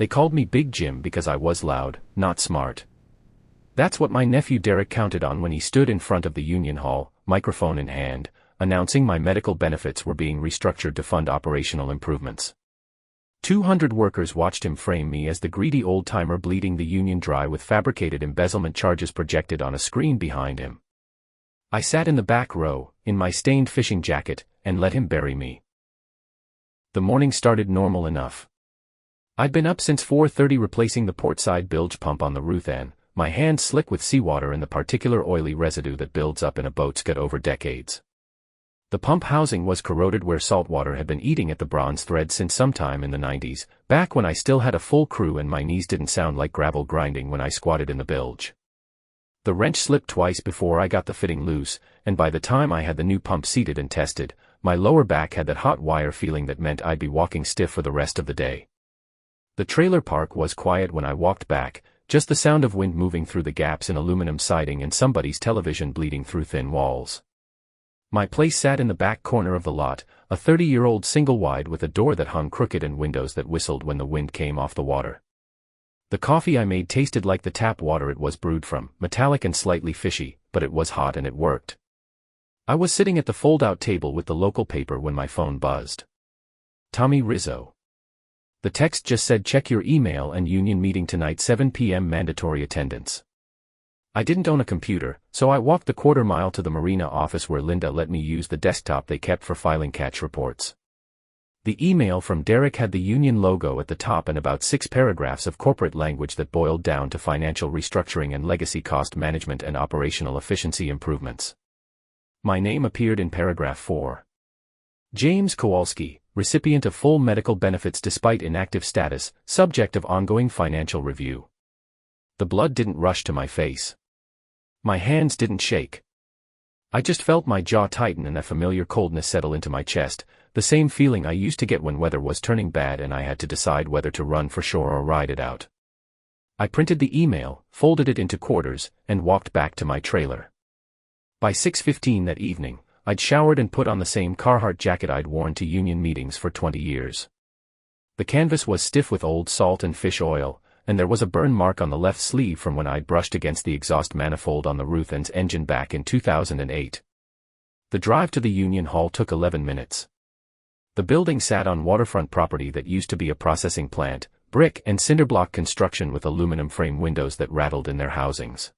They called me Big Jim because I was loud, not smart. That's what my nephew Derek counted on when he stood in front of the union hall, microphone in hand, announcing my medical benefits were being restructured to fund operational improvements. 200 workers watched him frame me as the greedy old-timer bleeding the union dry with fabricated embezzlement charges projected on a screen behind him. I sat in the back row, in my stained fishing jacket, and let him bury me. The morning started normal enough. I'd been up since 4:30 replacing the portside bilge pump on the Ruthan, my hands slick with seawater and the particular oily residue that builds up in a boat's gut over decades. The pump housing was corroded where salt water had been eating at the bronze thread since sometime in the 90s, back when I still had a full crew and my knees didn't sound like gravel grinding when I squatted in the bilge. The wrench slipped twice before I got the fitting loose, and by the time I had the new pump seated and tested, my lower back had that hot wire feeling that meant I'd be walking stiff for the rest of the day. The trailer park was quiet when I walked back, just the sound of wind moving through the gaps in aluminum siding and somebody's television bleeding through thin walls. My place sat in the back corner of the lot, a 30-year-old single-wide with a door that hung crooked and windows that whistled when the wind came off the water. The coffee I made tasted like the tap water it was brewed from, metallic and slightly fishy, but it was hot and it worked. I was sitting at the fold-out table with the local paper when my phone buzzed. Tommy Rizzo. The text just said check your email and union meeting tonight 7 p.m. mandatory attendance. I didn't own a computer, so I walked the quarter-mile to the marina office where Linda let me use the desktop they kept for filing catch reports. The email from Derek had the union logo at the top and about 6 paragraphs of corporate language that boiled down to financial restructuring and legacy cost management and operational efficiency improvements. My name appeared in paragraph 4. James Kowalski, recipient of full medical benefits despite inactive status, subject of ongoing financial review. The blood didn't rush to my face. My hands didn't shake. I just felt my jaw tighten and a familiar coldness settle into my chest, the same feeling I used to get when weather was turning bad and I had to decide whether to run for shore or ride it out. I printed the email, folded it into quarters, and walked back to my trailer. By 6:15 that evening, I'd showered and put on the same Carhartt jacket I'd worn to union meetings for 20 years. The canvas was stiff with old salt and fish oil, and there was a burn mark on the left sleeve from when I'd brushed against the exhaust manifold on the Ruthan's engine back in 2008. The drive to the union hall took 11 minutes. The building sat on waterfront property that used to be a processing plant, brick and cinderblock construction with aluminum frame windows that rattled in their housings.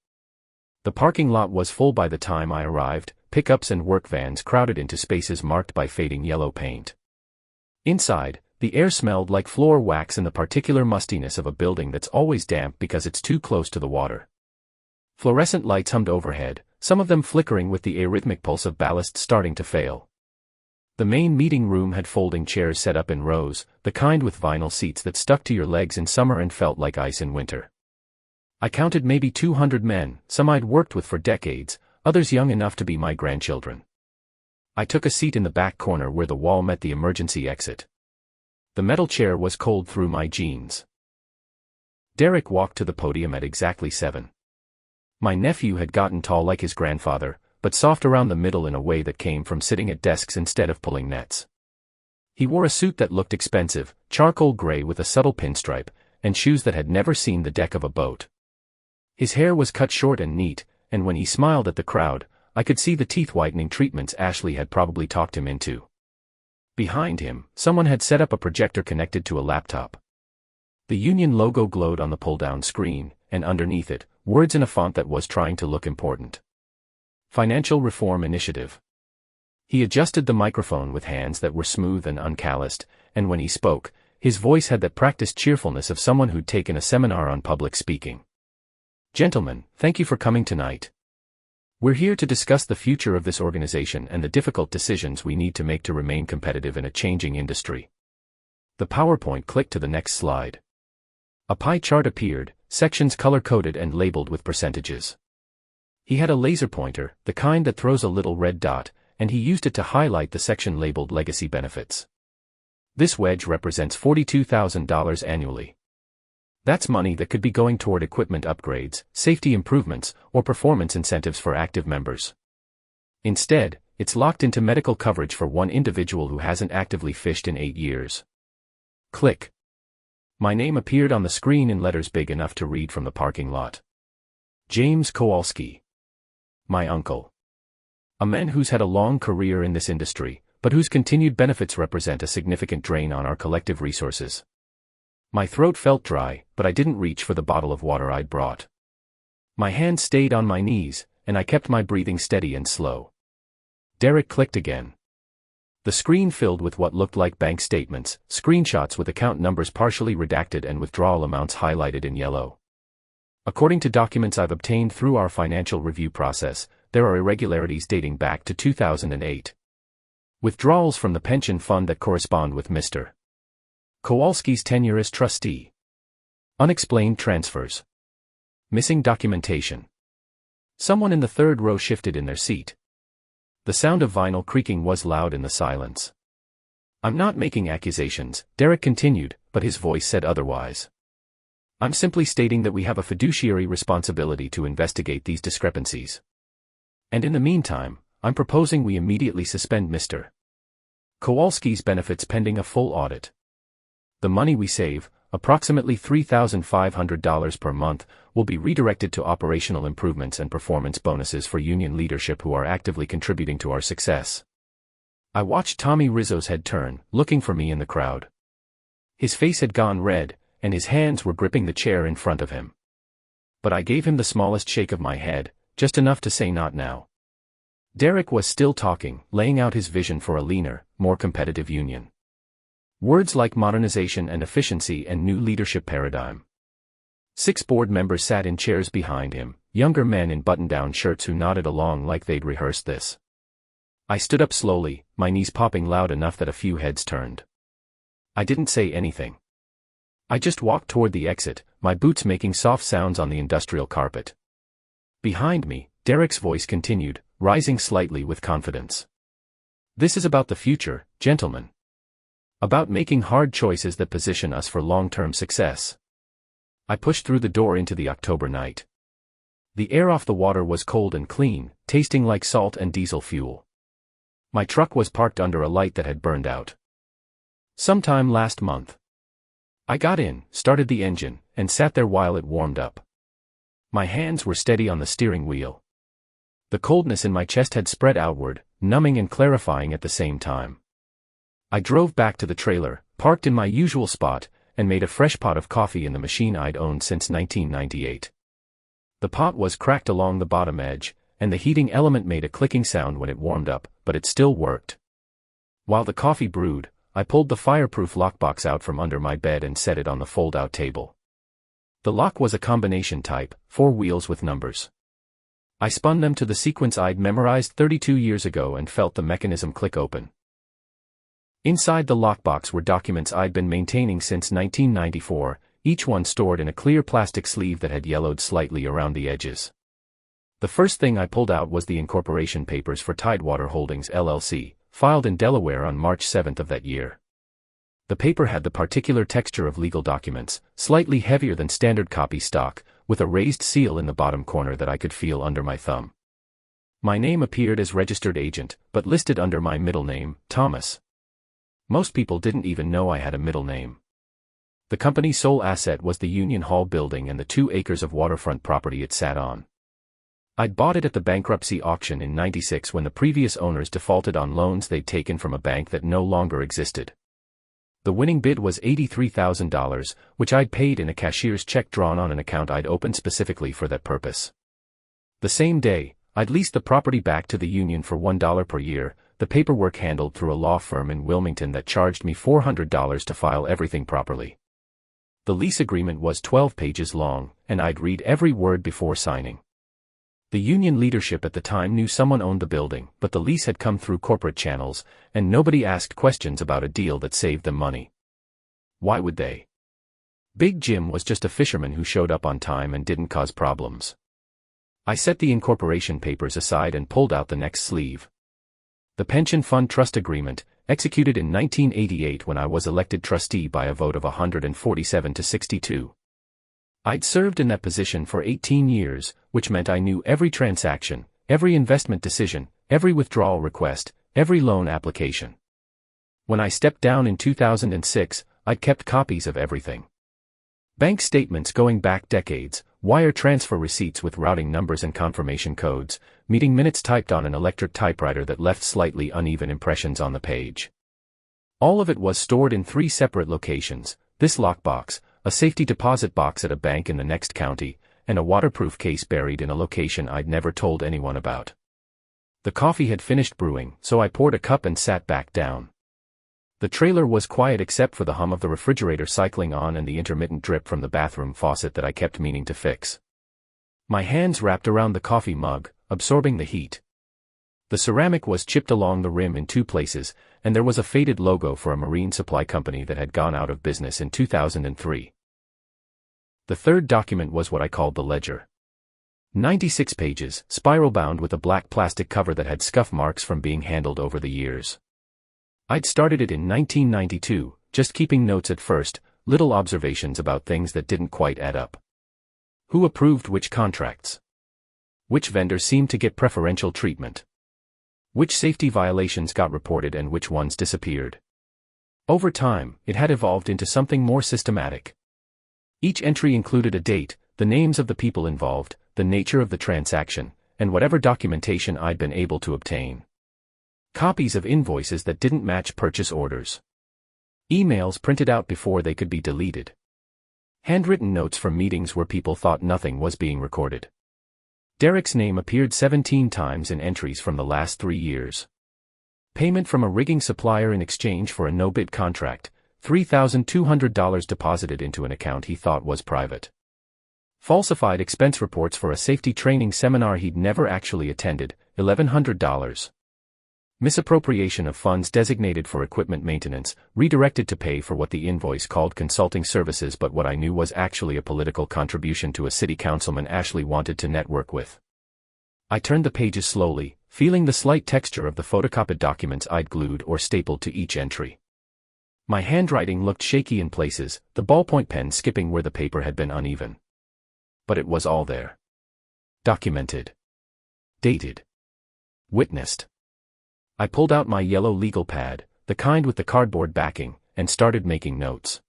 The parking lot was full by the time I arrived, pickups and work vans crowded into spaces marked by fading yellow paint. Inside, the air smelled like floor wax and the particular mustiness of a building that's always damp because it's too close to the water. Fluorescent lights hummed overhead, some of them flickering with the arrhythmic pulse of ballast starting to fail. The main meeting room had folding chairs set up in rows, the kind with vinyl seats that stuck to your legs in summer and felt like ice in winter. I counted maybe 200 men, some I'd worked with for decades, others young enough to be my grandchildren. I took a seat in the back corner where the wall met the emergency exit. The metal chair was cold through my jeans. Derek walked to the podium at exactly 7. My nephew had gotten tall like his grandfather, but soft around the middle in a way that came from sitting at desks instead of pulling nets. He wore a suit that looked expensive, charcoal gray with a subtle pinstripe, and shoes that had never seen the deck of a boat. His hair was cut short and neat, and when he smiled at the crowd, I could see the teeth-whitening treatments Ashley had probably talked him into. Behind him, someone had set up a projector connected to a laptop. The union logo glowed on the pull-down screen, and underneath it, words in a font that was trying to look important. Financial Reform Initiative. He adjusted the microphone with hands that were smooth and uncalloused, and when he spoke, his voice had that practiced cheerfulness of someone who'd taken a seminar on public speaking. Gentlemen, thank you for coming tonight. We're here to discuss the future of this organization and the difficult decisions we need to make to remain competitive in a changing industry. The PowerPoint clicked to the next slide. A pie chart appeared, sections color-coded and labeled with percentages. He had a laser pointer, the kind that throws a little red dot, and he used it to highlight the section labeled Legacy Benefits. This wedge represents $42,000 annually. That's money that could be going toward equipment upgrades, safety improvements, or performance incentives for active members. Instead, it's locked into medical coverage for one individual who hasn't actively fished in 8 years. Click. My name appeared on the screen in letters big enough to read from the parking lot. James Kowalski. My uncle. A man who's had a long career in this industry, but whose continued benefits represent a significant drain on our collective resources. My throat felt dry, but I didn't reach for the bottle of water I'd brought. My hands stayed on my knees, and I kept my breathing steady and slow. Derek clicked again. The screen filled with what looked like bank statements, screenshots with account numbers partially redacted and withdrawal amounts highlighted in yellow. According to documents I've obtained through our financial review process, there are irregularities dating back to 2008. Withdrawals from the pension fund that correspond with Mr. Kowalski's tenure as trustee. Unexplained transfers. Missing documentation. Someone in the third row shifted in their seat. The sound of vinyl creaking was loud in the silence. I'm not making accusations, Derek continued, but his voice said otherwise. I'm simply stating that we have a fiduciary responsibility to investigate these discrepancies. And in the meantime, I'm proposing we immediately suspend Mr. Kowalski's benefits pending a full audit. The money we save, approximately $3,500 per month, will be redirected to operational improvements and performance bonuses for union leadership who are actively contributing to our success. I watched Tommy Rizzo's head turn, looking for me in the crowd. His face had gone red, and his hands were gripping the chair in front of him. But I gave him the smallest shake of my head, just enough to say not now. Derek was still talking, laying out his vision for a leaner, more competitive union. Words like modernization and efficiency and new leadership paradigm. 6 board members sat in chairs behind him, younger men in button-down shirts who nodded along like they'd rehearsed this. I stood up slowly, my knees popping loud enough that a few heads turned. I didn't say anything. I just walked toward the exit, my boots making soft sounds on the industrial carpet. Behind me, Derek's voice continued, rising slightly with confidence. This is about the future, gentlemen. About making hard choices that position us for long-term success. I pushed through the door into the October night. The air off the water was cold and clean, tasting like salt and diesel fuel. My truck was parked under a light that had burned out sometime last month. I got in, started the engine, and sat there while it warmed up. My hands were steady on the steering wheel. The coldness in my chest had spread outward, numbing and clarifying at the same time. I drove back to the trailer, parked in my usual spot, and made a fresh pot of coffee in the machine I'd owned since 1998. The pot was cracked along the bottom edge, and the heating element made a clicking sound when it warmed up, but it still worked. While the coffee brewed, I pulled the fireproof lockbox out from under my bed and set it on the fold-out table. The lock was a combination type, 4 wheels with numbers. I spun them to the sequence I'd memorized 32 years ago and felt the mechanism click open. Inside the lockbox were documents I'd been maintaining since 1994, each one stored in a clear plastic sleeve that had yellowed slightly around the edges. The first thing I pulled out was the incorporation papers for Tidewater Holdings LLC, filed in Delaware on March 7th of that year. The paper had the particular texture of legal documents, slightly heavier than standard copy stock, with a raised seal in the bottom corner that I could feel under my thumb. My name appeared as registered agent, but listed under my middle name, Thomas. Most people didn't even know I had a middle name. The company's sole asset was the Union Hall building and the 2 acres of waterfront property it sat on. I'd bought it at the bankruptcy auction in '96 when the previous owners defaulted on loans they'd taken from a bank that no longer existed. The winning bid was $83,000, which I'd paid in a cashier's check drawn on an account I'd opened specifically for that purpose. The same day, I'd leased the property back to the union for $1 per year, the paperwork handled through a law firm in Wilmington that charged me $400 to file everything properly. The lease agreement was 12 pages long, and I'd read every word before signing. The union leadership at the time knew someone owned the building, but the lease had come through corporate channels, and nobody asked questions about a deal that saved them money. Why would they? Big Jim was just a fisherman who showed up on time and didn't cause problems. I set the incorporation papers aside and pulled out the next sleeve. The pension fund trust agreement, executed in 1988 when I was elected trustee by a vote of 147 to 62. I'd served in that position for 18 years, which meant I knew every transaction, every investment decision, every withdrawal request, every loan application. When I stepped down in 2006, I'd kept copies of everything. Bank statements going back decades, wire transfer receipts with routing numbers and confirmation codes, meeting minutes typed on an electric typewriter that left slightly uneven impressions on the page. All of it was stored in 3 separate locations: this lockbox, a safety deposit box at a bank in the next county, and a waterproof case buried in a location I'd never told anyone about. The coffee had finished brewing, so I poured a cup and sat back down. The trailer was quiet except for the hum of the refrigerator cycling on and the intermittent drip from the bathroom faucet that I kept meaning to fix. My hands wrapped around the coffee mug, absorbing the heat. The ceramic was chipped along the rim in 2 places, and there was a faded logo for a marine supply company that had gone out of business in 2003. The third document was what I called the ledger. 96 pages, spiral-bound with a black plastic cover that had scuff marks from being handled over the years. I'd started it in 1992, just keeping notes at first, little observations about things that didn't quite add up. Who approved which contracts? Which vendors seemed to get preferential treatment? Which safety violations got reported and which ones disappeared? Over time, it had evolved into something more systematic. Each entry included a date, the names of the people involved, the nature of the transaction, and whatever documentation I'd been able to obtain. Copies of invoices that didn't match purchase orders. Emails printed out before they could be deleted. Handwritten notes from meetings where people thought nothing was being recorded. Derek's name appeared 17 times in entries from the last 3 years. Payment from a rigging supplier in exchange for a no-bid contract, $3,200 deposited into an account he thought was private. Falsified expense reports for a safety training seminar he'd never actually attended, $1,100. Misappropriation of funds designated for equipment maintenance, redirected to pay for what the invoice called consulting services but what I knew was actually a political contribution to a city councilman Ashley wanted to network with. I turned the pages slowly, feeling the slight texture of the photocopied documents I'd glued or stapled to each entry. My handwriting looked shaky in places, the ballpoint pen skipping where the paper had been uneven. But it was all there. Documented. Dated. Witnessed. I pulled out my yellow legal pad, the kind with the cardboard backing, and started making notes.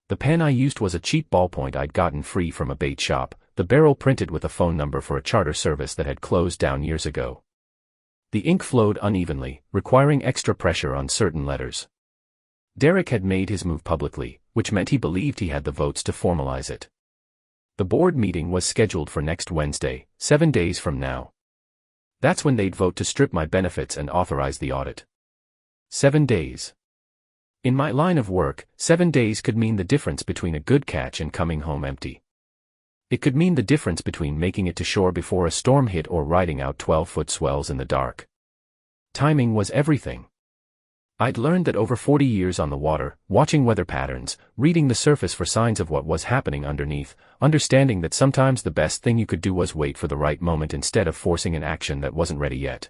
The pen I used was a cheap ballpoint I'd gotten free from a bait shop, the barrel printed with a phone number for a charter service that had closed down years ago. The ink flowed unevenly, requiring extra pressure on certain letters. Derek had made his move publicly, which meant he believed he had the votes to formalize it. The board meeting was scheduled for next Wednesday, 7 days from now. That's when they'd vote to strip my benefits and authorize the audit. 7 days. In my line of work, 7 days could mean the difference between a good catch and coming home empty. It could mean the difference between making it to shore before a storm hit or riding out 12-foot swells in the dark. Timing was everything. I'd learned that over 40 years on the water, watching weather patterns, reading the surface for signs of what was happening underneath, understanding that sometimes the best thing you could do was wait for the right moment instead of forcing an action that wasn't ready yet.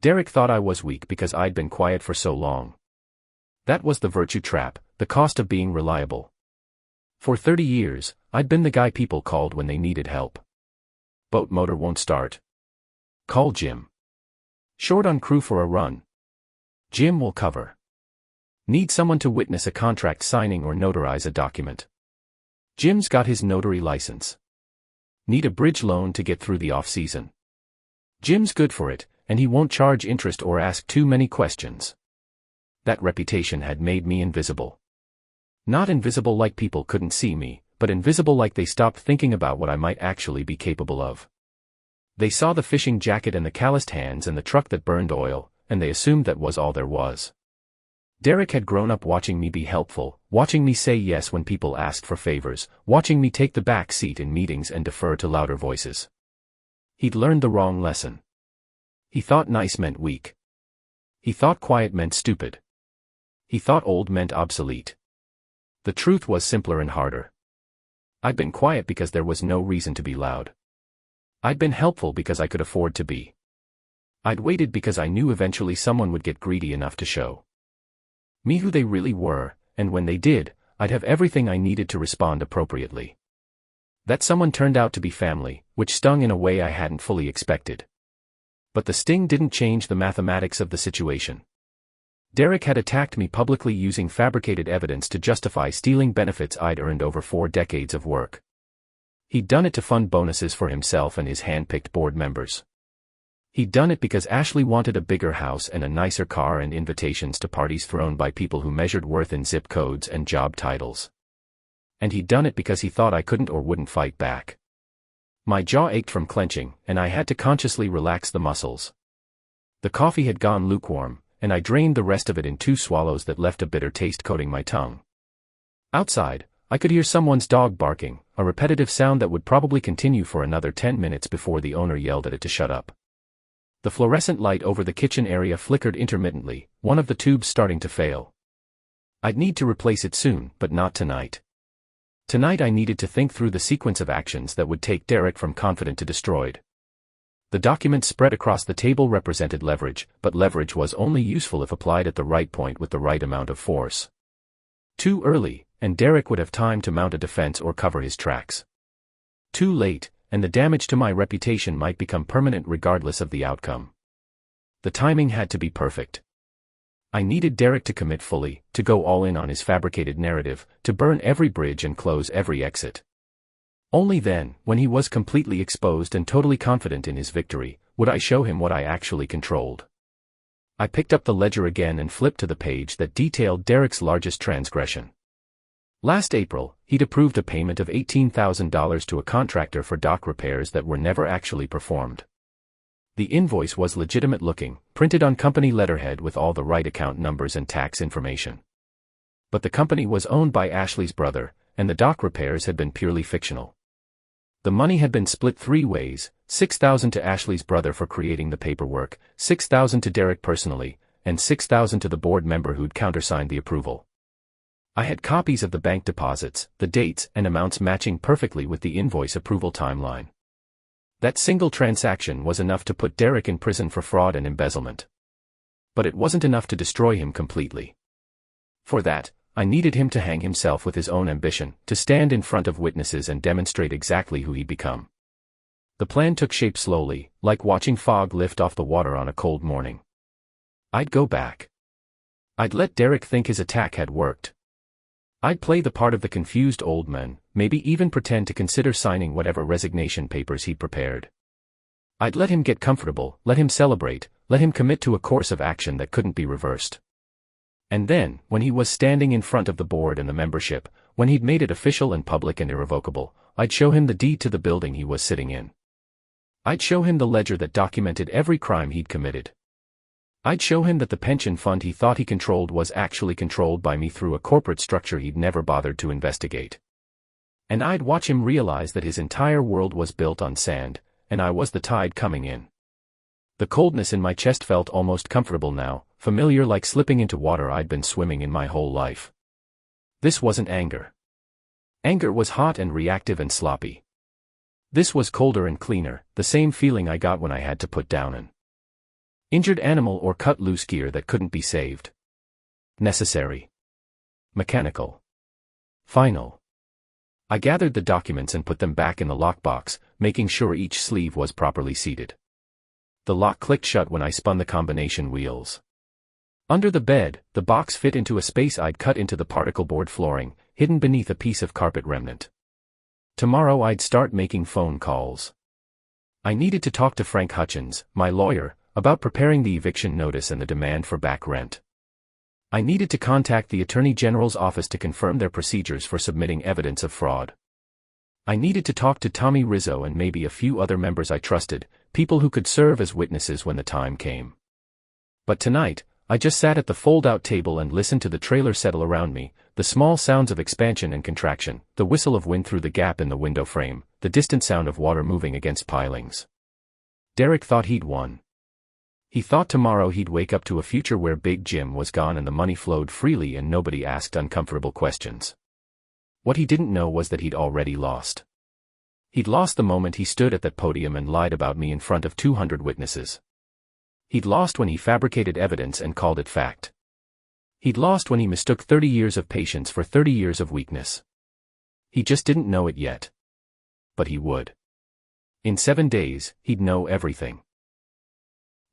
Derek thought I was weak because I'd been quiet for so long. That was the virtue trap, the cost of being reliable. For 30 years, I'd been the guy people called when they needed help. Boat motor won't start. Call Jim. Short on crew for a run. Jim will cover. Need someone to witness a contract signing or notarize a document. Jim's got his notary license. Need a bridge loan to get through the off-season. Jim's good for it, and he won't charge interest or ask too many questions. That reputation had made me invisible. Not invisible like people couldn't see me, but invisible like they stopped thinking about what I might actually be capable of. They saw the fishing jacket and the calloused hands and the truck that burned oil, and they assumed that was all there was. Derek had grown up watching me be helpful, watching me say yes when people asked for favors, watching me take the back seat in meetings and defer to louder voices. He'd learned the wrong lesson. He thought nice meant weak. He thought quiet meant stupid. He thought old meant obsolete. The truth was simpler and harder. I'd been quiet because there was no reason to be loud. I'd been helpful because I could afford to be. I'd waited because I knew eventually someone would get greedy enough to show me who they really were, and when they did, I'd have everything I needed to respond appropriately. That someone turned out to be family, which stung in a way I hadn't fully expected. But the sting didn't change the mathematics of the situation. Derek had attacked me publicly using fabricated evidence to justify stealing benefits I'd earned over 4 decades of work. He'd done it to fund bonuses for himself and his hand-picked board members. He'd done it because Ashley wanted a bigger house and a nicer car and invitations to parties thrown by people who measured worth in zip codes and job titles. And he'd done it because he thought I couldn't or wouldn't fight back. My jaw ached from clenching, and I had to consciously relax the muscles. The coffee had gone lukewarm, and I drained the rest of it in 2 swallows that left a bitter taste coating my tongue. Outside, I could hear someone's dog barking, a repetitive sound that would probably continue for another 10 minutes before the owner yelled at it to shut up. The fluorescent light over the kitchen area flickered intermittently, one of the tubes starting to fail. I'd need to replace it soon, but not tonight. Tonight I needed to think through the sequence of actions that would take Derek from confident to destroyed. The document spread across the table represented leverage, but leverage was only useful if applied at the right point with the right amount of force. Too early, and Derek would have time to mount a defense or cover his tracks. Too late, and the damage to my reputation might become permanent regardless of the outcome. The timing had to be perfect. I needed Derek to commit fully, to go all in on his fabricated narrative, to burn every bridge and close every exit. Only then, when he was completely exposed and totally confident in his victory, would I show him what I actually controlled. I picked up the ledger again and flipped to the page that detailed Derek's largest transgression. Last April, he'd approved a payment of $18,000 to a contractor for dock repairs that were never actually performed. The invoice was legitimate looking, printed on company letterhead with all the right account numbers and tax information. But the company was owned by Ashley's brother, and the dock repairs had been purely fictional. The money had been split 3 ways, $6,000 to Ashley's brother for creating the paperwork, $6,000 to Derek personally, and $6,000 to the board member who'd countersigned the approval. I had copies of the bank deposits, the dates and amounts matching perfectly with the invoice approval timeline. That single transaction was enough to put Derek in prison for fraud and embezzlement. But it wasn't enough to destroy him completely. For that, I needed him to hang himself with his own ambition, to stand in front of witnesses and demonstrate exactly who he'd become. The plan took shape slowly, like watching fog lift off the water on a cold morning. I'd go back. I'd let Derek think his attack had worked. I'd play the part of the confused old man, maybe even pretend to consider signing whatever resignation papers he'd prepared. I'd let him get comfortable, let him celebrate, let him commit to a course of action that couldn't be reversed. And then, when he was standing in front of the board and the membership, when he'd made it official and public and irrevocable, I'd show him the deed to the building he was sitting in. I'd show him the ledger that documented every crime he'd committed. I'd show him that the pension fund he thought he controlled was actually controlled by me through a corporate structure he'd never bothered to investigate. And I'd watch him realize that his entire world was built on sand, and I was the tide coming in. The coldness in my chest felt almost comfortable now, familiar like slipping into water I'd been swimming in my whole life. This wasn't anger. Anger was hot and reactive and sloppy. This was colder and cleaner, the same feeling I got when I had to put down an injured animal or cut loose gear that couldn't be saved. Necessary. Mechanical. Final. I gathered the documents and put them back in the lockbox, making sure each sleeve was properly seated. The lock clicked shut when I spun the combination wheels. Under the bed, the box fit into a space I'd cut into the particle board flooring, hidden beneath a piece of carpet remnant. Tomorrow I'd start making phone calls. I needed to talk to Frank Hutchins, my lawyer, about preparing the eviction notice and the demand for back rent. I needed to contact the Attorney General's office to confirm their procedures for submitting evidence of fraud. I needed to talk to Tommy Rizzo and maybe a few other members I trusted, people who could serve as witnesses when the time came. But tonight, I just sat at the fold-out table and listened to the trailer settle around me, the small sounds of expansion and contraction, the whistle of wind through the gap in the window frame, the distant sound of water moving against pilings. Derek thought he'd won. He thought tomorrow he'd wake up to a future where Big Jim was gone and the money flowed freely and nobody asked uncomfortable questions. What he didn't know was that he'd already lost. He'd lost the moment he stood at that podium and lied about me in front of 200 witnesses. He'd lost when he fabricated evidence and called it fact. He'd lost when he mistook 30 years of patience for 30 years of weakness. He just didn't know it yet. But he would. In 7 days, he'd know everything.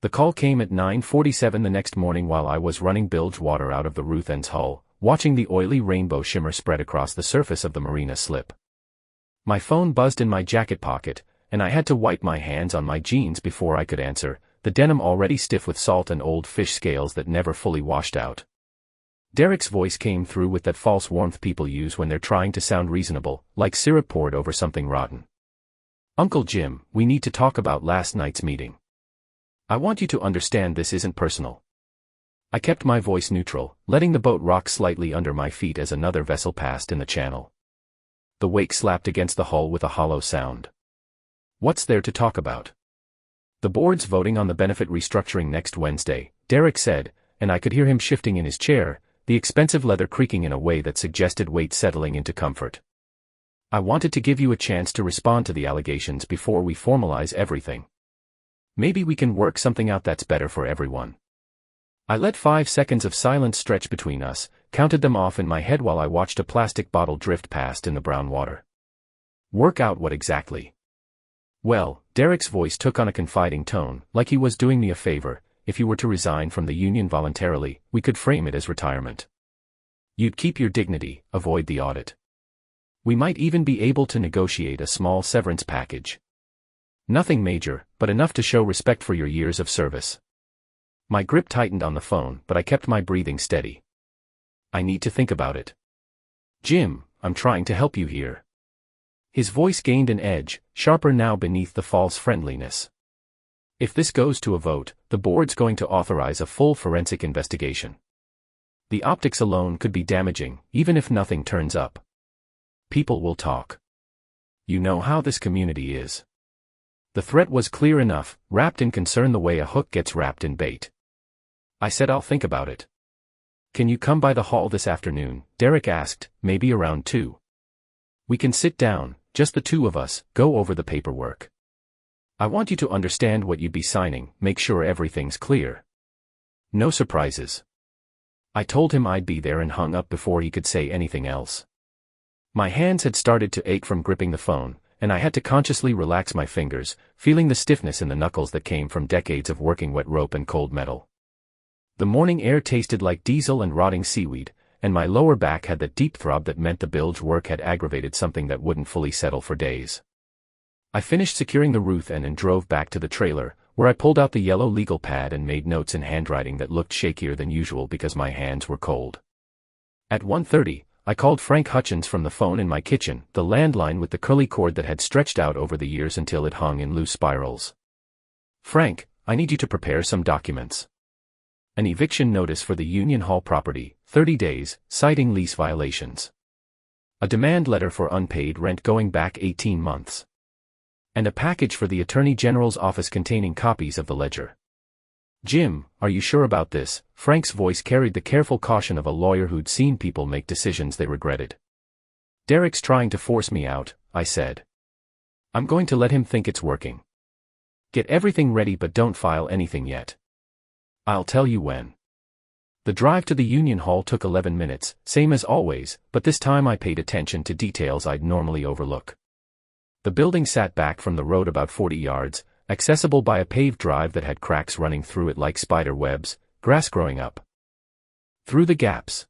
The call came at 9:47 the next morning while I was running bilge water out of the Ruthen's hull, watching the oily rainbow shimmer spread across the surface of the marina slip. My phone buzzed in my jacket pocket, and I had to wipe my hands on my jeans before I could answer, the denim already stiff with salt and old fish scales that never fully washed out. Derek's voice came through with that false warmth people use when they're trying to sound reasonable, like syrup poured over something rotten. "Uncle Jim, we need to talk about last night's meeting. I want you to understand this isn't personal." I kept my voice neutral, letting the boat rock slightly under my feet as another vessel passed in the channel. The wake slapped against the hull with a hollow sound. "What's there to talk about?" "The board's voting on the benefit restructuring next Wednesday," Derek said, and I could hear him shifting in his chair, the expensive leather creaking in a way that suggested weight settling into comfort. "I wanted to give you a chance to respond to the allegations before we formalize everything. Maybe we can work something out that's better for everyone." I let 5 seconds of silence stretch between us, counted them off in my head while I watched a plastic bottle drift past in the brown water. "Work out what exactly?" "Well," Derek's voice took on a confiding tone, like he was doing me a favor. "If you were to resign from the union voluntarily, we could frame it as retirement. You'd keep your dignity, avoid the audit. We might even be able to negotiate a small severance package. Nothing major, but enough to show respect for your years of service." My grip tightened on the phone, but I kept my breathing steady. "I need to think about it. Jim, I'm trying to help you here." His voice gained an edge, sharper now beneath the false friendliness. "If this goes to a vote, the board's going to authorize a full forensic investigation. The optics alone could be damaging, even if nothing turns up. People will talk. You know how this community is." The threat was clear enough, wrapped in concern the way a hook gets wrapped in bait. I said I'll think about it. "Can you come by the hall this afternoon?" Derek asked, "maybe around 2. We can sit down, just the two of us, go over the paperwork. I want you to understand what you'd be signing, make sure everything's clear. No surprises." I told him I'd be there and hung up before he could say anything else. My hands had started to ache from gripping the phone, and I had to consciously relax my fingers, feeling the stiffness in the knuckles that came from decades of working wet rope and cold metal. The morning air tasted like diesel and rotting seaweed, and my lower back had that deep throb that meant the bilge work had aggravated something that wouldn't fully settle for days. I finished securing the Ruth and drove back to the trailer, where I pulled out the yellow legal pad and made notes in handwriting that looked shakier than usual because my hands were cold. At 1:30, I called Frank Hutchins from the phone in my kitchen, the landline with the curly cord that had stretched out over the years until it hung in loose spirals. "Frank, I need you to prepare some documents. An eviction notice for the Union Hall property, 30 days, citing lease violations. A demand letter for unpaid rent going back 18 months. And a package for the Attorney General's office containing copies of the ledger." "Jim, are you sure about this?" Frank's voice carried the careful caution of a lawyer who'd seen people make decisions they regretted. "Derek's trying to force me out," I said. "I'm going to let him think it's working. Get everything ready but don't file anything yet. I'll tell you when." The drive to the Union Hall took 11 minutes, same as always, but this time I paid attention to details I'd normally overlook. The building sat back from the road about 40 yards, accessible by a paved drive that had cracks running through it like spider webs, grass growing up through the gaps.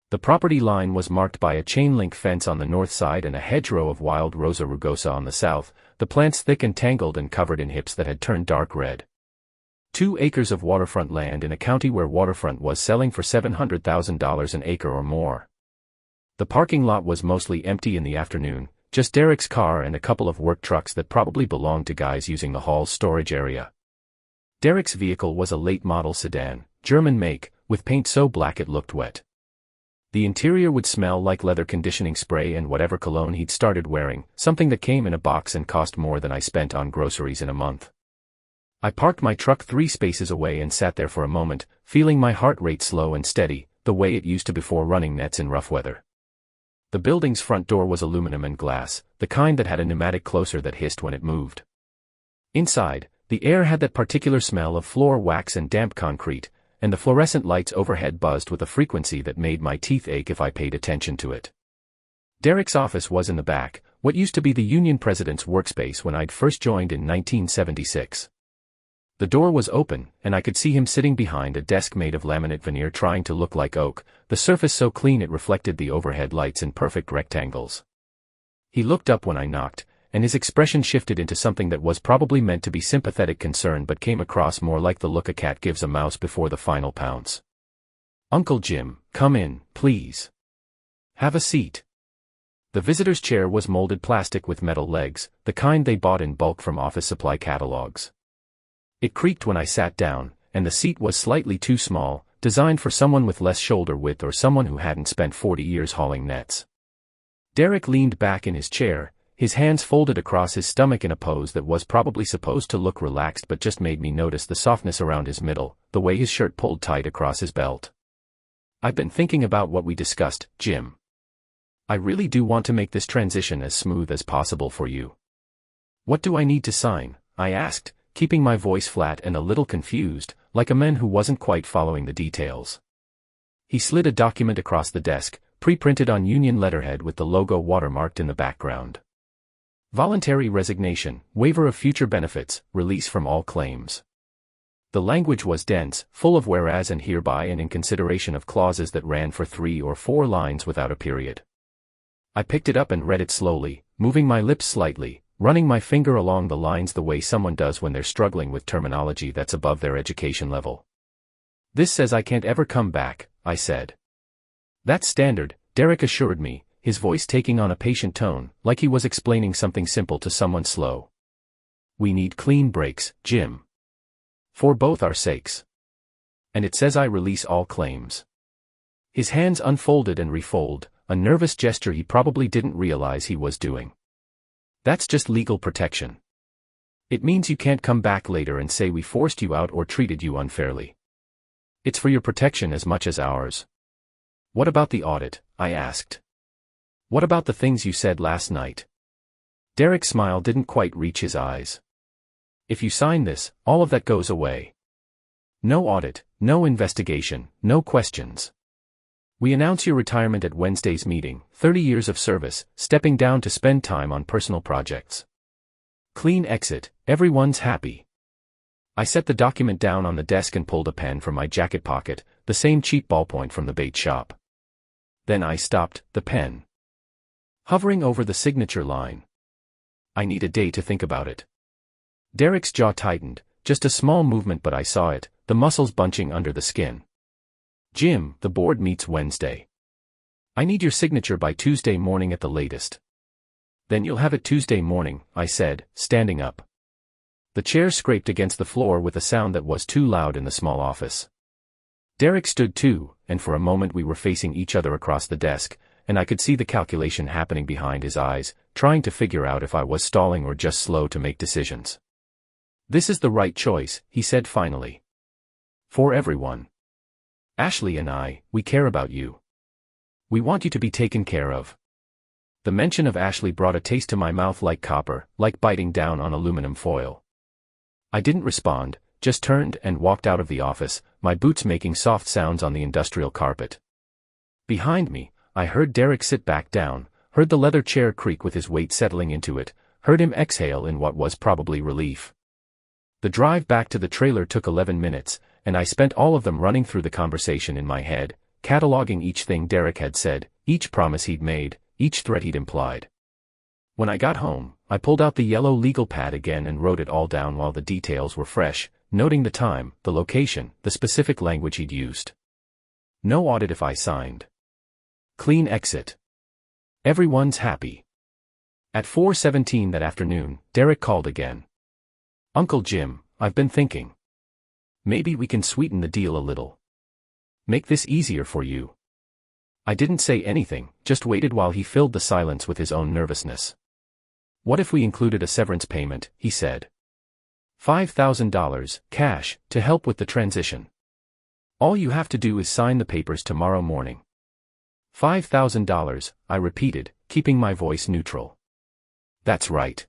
The property line was marked by a chain-link fence on the north side and a hedgerow of wild Rosa rugosa on the south, the plants thick and tangled and covered in hips that had turned dark red. 2 acres of waterfront land in a county where waterfront was selling for $700,000 an acre or more. The parking lot was mostly empty in the afternoon, just Derek's car and a couple of work trucks that probably belonged to guys using the hall's storage area. Derek's vehicle was a late-model sedan, German make, with paint so black it looked wet. The interior would smell like leather conditioning spray and whatever cologne he'd started wearing, something that came in a box and cost more than I spent on groceries in a month. I parked my truck 3 spaces away and sat there for a moment, feeling my heart rate slow and steady, the way it used to before running nets in rough weather. The building's front door was aluminum and glass, the kind that had a pneumatic closer that hissed when it moved. Inside, the air had that particular smell of floor wax and damp concrete, and the fluorescent lights overhead buzzed with a frequency that made my teeth ache if I paid attention to it. Derek's office was in the back, what used to be the union president's workspace when I'd first joined in 1976. The door was open, and I could see him sitting behind a desk made of laminate veneer trying to look like oak, the surface so clean it reflected the overhead lights in perfect rectangles. He looked up when I knocked, and his expression shifted into something that was probably meant to be sympathetic concern but came across more like the look a cat gives a mouse before the final pounce. "Uncle Jim, come in, please. Have a seat." The visitor's chair was molded plastic with metal legs, the kind they bought in bulk from office supply catalogs. It creaked when I sat down, and the seat was slightly too small, designed for someone with less shoulder width or someone who hadn't spent 40 years hauling nets. Derek leaned back in his chair, his hands folded across his stomach in a pose that was probably supposed to look relaxed but just made me notice the softness around his middle, the way his shirt pulled tight across his belt. "I've been thinking about what we discussed, Jim. I really do want to make this transition as smooth as possible for you." "What do I need to sign?" I asked, keeping my voice flat and a little confused, like a man who wasn't quite following the details. He slid a document across the desk, pre-printed on union letterhead with the logo watermarked in the background. "Voluntary resignation, waiver of future benefits, release from all claims." The language was dense, full of whereas and hereby and in consideration of clauses that ran for 3 or 4 lines without a period. I picked it up and read it slowly, moving my lips slightly, running my finger along the lines the way someone does when they're struggling with terminology that's above their education level. "This says I can't ever come back," I said. "That's standard," Derek assured me, his voice taking on a patient tone, like he was explaining something simple to someone slow. "We need clean breaks, Jim. For both our sakes. And it says I release all claims." His hands unfolded and refolded, a nervous gesture he probably didn't realize he was doing. "That's just legal protection. It means you can't come back later and say we forced you out or treated you unfairly. It's for your protection as much as ours." "What about the audit?" I asked. "What about the things you said last night?" Derek's smile didn't quite reach his eyes. "If you sign this, all of that goes away. No audit, no investigation, no questions. We announce your retirement at Wednesday's meeting, 30 years of service, stepping down to spend time on personal projects. Clean exit, everyone's happy." I set the document down on the desk and pulled a pen from my jacket pocket, the same cheap ballpoint from the bait shop. Then I stopped, the pen hovering over the signature line. "I need a day to think about it." Derek's jaw tightened, just a small movement but I saw it, the muscles bunching under the skin. "Jim, the board meets Wednesday. I need your signature by Tuesday morning at the latest." "Then you'll have it Tuesday morning," I said, standing up. The chair scraped against the floor with a sound that was too loud in the small office. Derek stood too, and for a moment we were facing each other across the desk, and I could see the calculation happening behind his eyes, trying to figure out if I was stalling or just slow to make decisions. "This is the right choice," he said finally. "For everyone. Ashley and I, we care about you. We want you to be taken care of." The mention of Ashley brought a taste to my mouth like copper, like biting down on aluminum foil. I didn't respond, just turned and walked out of the office, my boots making soft sounds on the industrial carpet. Behind me, I heard Derek sit back down, heard the leather chair creak with his weight settling into it, heard him exhale in what was probably relief. The drive back to the trailer took 11 minutes, and I spent all of them running through the conversation in my head, cataloging each thing Derek had said, each promise he'd made, each threat he'd implied. When I got home, I pulled out the yellow legal pad again and wrote it all down while the details were fresh, noting the time, the location, the specific language he'd used. No audit if I signed. Clean exit. Everyone's happy. At 4:17 that afternoon, Derek called again. "Uncle Jim, I've been thinking. Maybe we can sweeten the deal a little. Make this easier for you." I didn't say anything, just waited while he filled the silence with his own nervousness. "What if we included a severance payment?" he said. $5,000, cash, to help with the transition. All you have to do is sign the papers tomorrow morning. $5,000, I repeated, keeping my voice neutral. "That's right.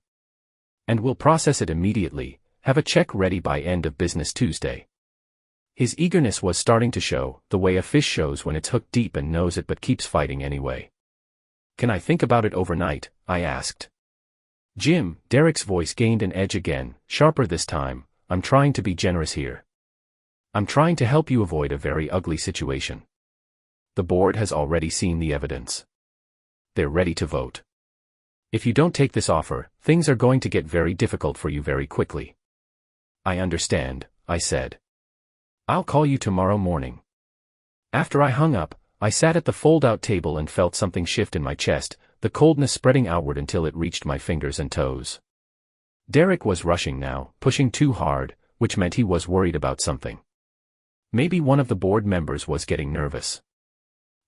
And we'll process it immediately, have a check ready by end of business Tuesday." His eagerness was starting to show, the way a fish shows when it's hooked deep and knows it but keeps fighting anyway. "Can I think about it overnight?" I asked. "Jim," Derek's voice gained an edge again, sharper this time, I'm trying to be generous here. I'm trying to help you avoid a very ugly situation. The board has already seen the evidence. They're ready to vote. If you don't take this offer, things are going to get very difficult for you very quickly. I understand, I said. I'll call you tomorrow morning. After I hung up, I sat at the fold-out table and felt something shift in my chest, the coldness spreading outward until it reached my fingers and toes. Derek was rushing now, pushing too hard, which meant he was worried about something. Maybe one of the board members was getting nervous.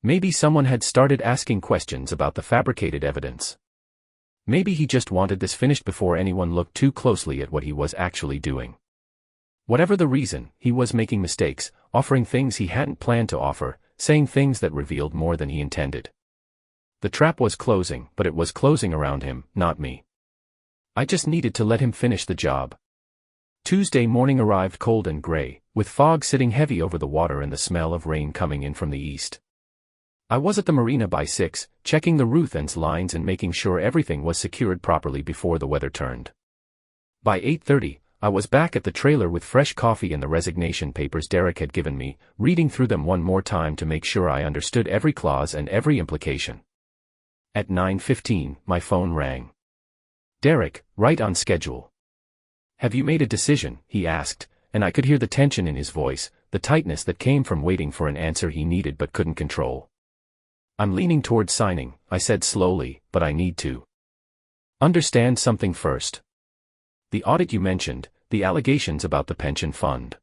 Maybe someone had started asking questions about the fabricated evidence. Maybe he just wanted this finished before anyone looked too closely at what he was actually doing. Whatever the reason, he was making mistakes, offering things he hadn't planned to offer, saying things that revealed more than he intended. The trap was closing, but it was closing around him, not me. I just needed to let him finish the job. Tuesday morning arrived cold and gray, with fog sitting heavy over the water and the smell of rain coming in from the east. I was at the marina by 6, checking the roof ends lines and making sure everything was secured properly before the weather turned. By 8:30, I was back at the trailer with fresh coffee and the resignation papers Derek had given me, reading through them one more time to make sure I understood every clause and every implication. At 9:15, my phone rang. Derek, right on schedule. Have you made a decision? He asked, and I could hear the tension in his voice, the tightness that came from waiting for an answer he needed but couldn't control. I'm leaning toward signing, I said slowly, but I need to understand something first. The audit you mentioned, the allegations about the pension fund.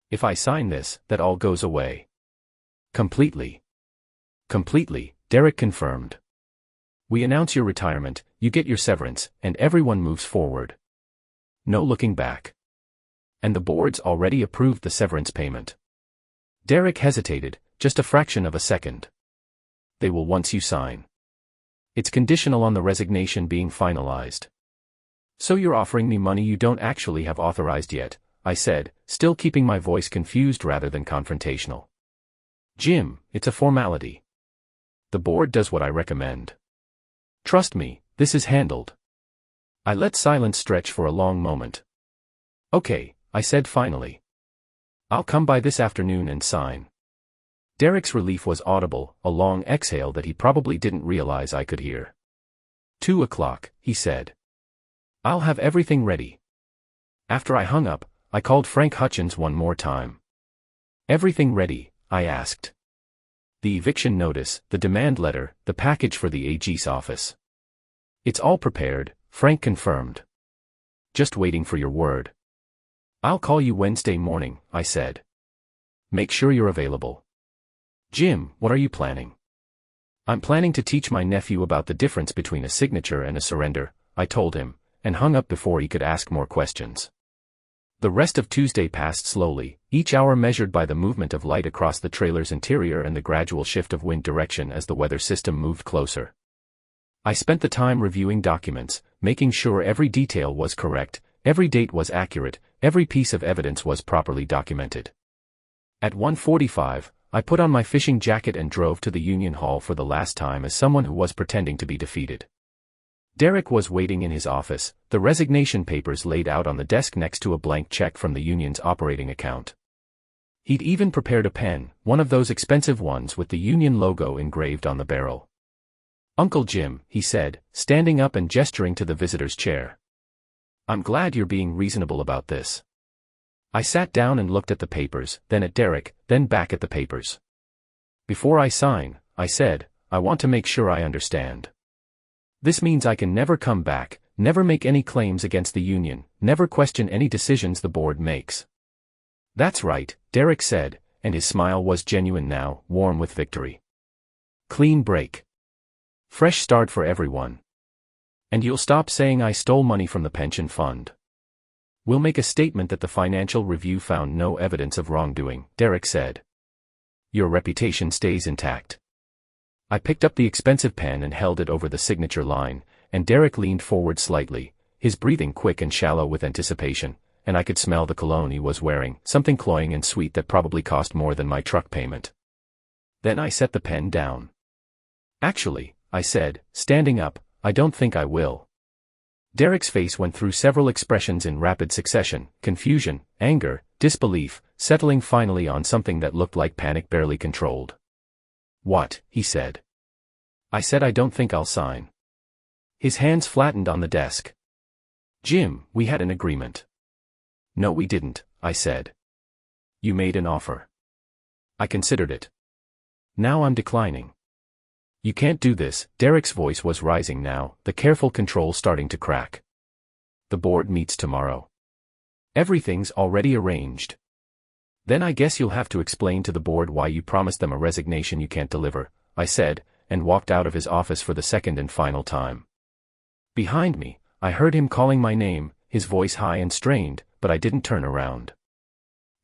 If I sign this, that all goes away. Completely. Completely, Derek confirmed. We announce your retirement, you get your severance, and everyone moves forward. No looking back. And the board's already approved the severance payment. Derek hesitated, just a fraction of a second. They will once you sign. It's conditional on the resignation being finalized. So you're offering me money you don't actually have authorized yet, I said, still keeping my voice confused rather than confrontational. Jim, it's a formality. The board does what I recommend. Trust me, this is handled. I let silence stretch for a long moment. Okay, I said finally. I'll come by this afternoon and sign. Derek's relief was audible, a long exhale that he probably didn't realize I could hear. 2 o'clock, he said. I'll have everything ready. After I hung up, I called Frank Hutchins one more time. Everything ready? I asked. The eviction notice, the demand letter, the package for the AG's office. It's all prepared, Frank confirmed. Just waiting for your word. I'll call you Wednesday morning, I said. Make sure you're available. Jim, what are you planning? I'm planning to teach my nephew about the difference between a signature and a surrender, I told him, and hung up before he could ask more questions. The rest of Tuesday passed slowly, each hour measured by the movement of light across the trailer's interior and the gradual shift of wind direction as the weather system moved closer. I spent the time reviewing documents, making sure every detail was correct, every date was accurate, every piece of evidence was properly documented. At 1:45, I put on my fishing jacket and drove to the Union Hall for the last time as someone who was pretending to be defeated. Derek was waiting in his office, the resignation papers laid out on the desk next to a blank check from the union's operating account. He'd even prepared a pen, one of those expensive ones with the union logo engraved on the barrel. Uncle Jim, he said, standing up and gesturing to the visitor's chair. I'm glad you're being reasonable about this. I sat down and looked at the papers, then at Derek, then back at the papers. Before I sign, I said, I want to make sure I understand. This means I can never come back, never make any claims against the union, never question any decisions the board makes. That's right, Derek said, and his smile was genuine now, warm with victory. Clean break. Fresh start for everyone. And you'll stop saying I stole money from the pension fund. We'll make a statement that the financial review found no evidence of wrongdoing, Derek said. Your reputation stays intact. I picked up the expensive pen and held it over the signature line, and Derek leaned forward slightly, his breathing quick and shallow with anticipation, and I could smell the cologne he was wearing, something cloying and sweet that probably cost more than my truck payment. Then I set the pen down. Actually, I said, standing up, I don't think I will. Derek's face went through several expressions in rapid succession: confusion, anger, disbelief, settling finally on something that looked like panic barely controlled. "What?" he said. I said, "I don't think I'll sign." His hands flattened on the desk. "Jim, we had an agreement." "No, we didn't," I said. "You made an offer." "I considered it. Now I'm declining." "You can't do this." Derek's voice was rising now, the careful control starting to crack. "The board meets tomorrow. Everything's already arranged." "Then I guess you'll have to explain to the board why you promised them a resignation you can't deliver," I said, and walked out of his office for the second and final time. Behind me, I heard him calling my name, his voice high and strained, but I didn't turn around.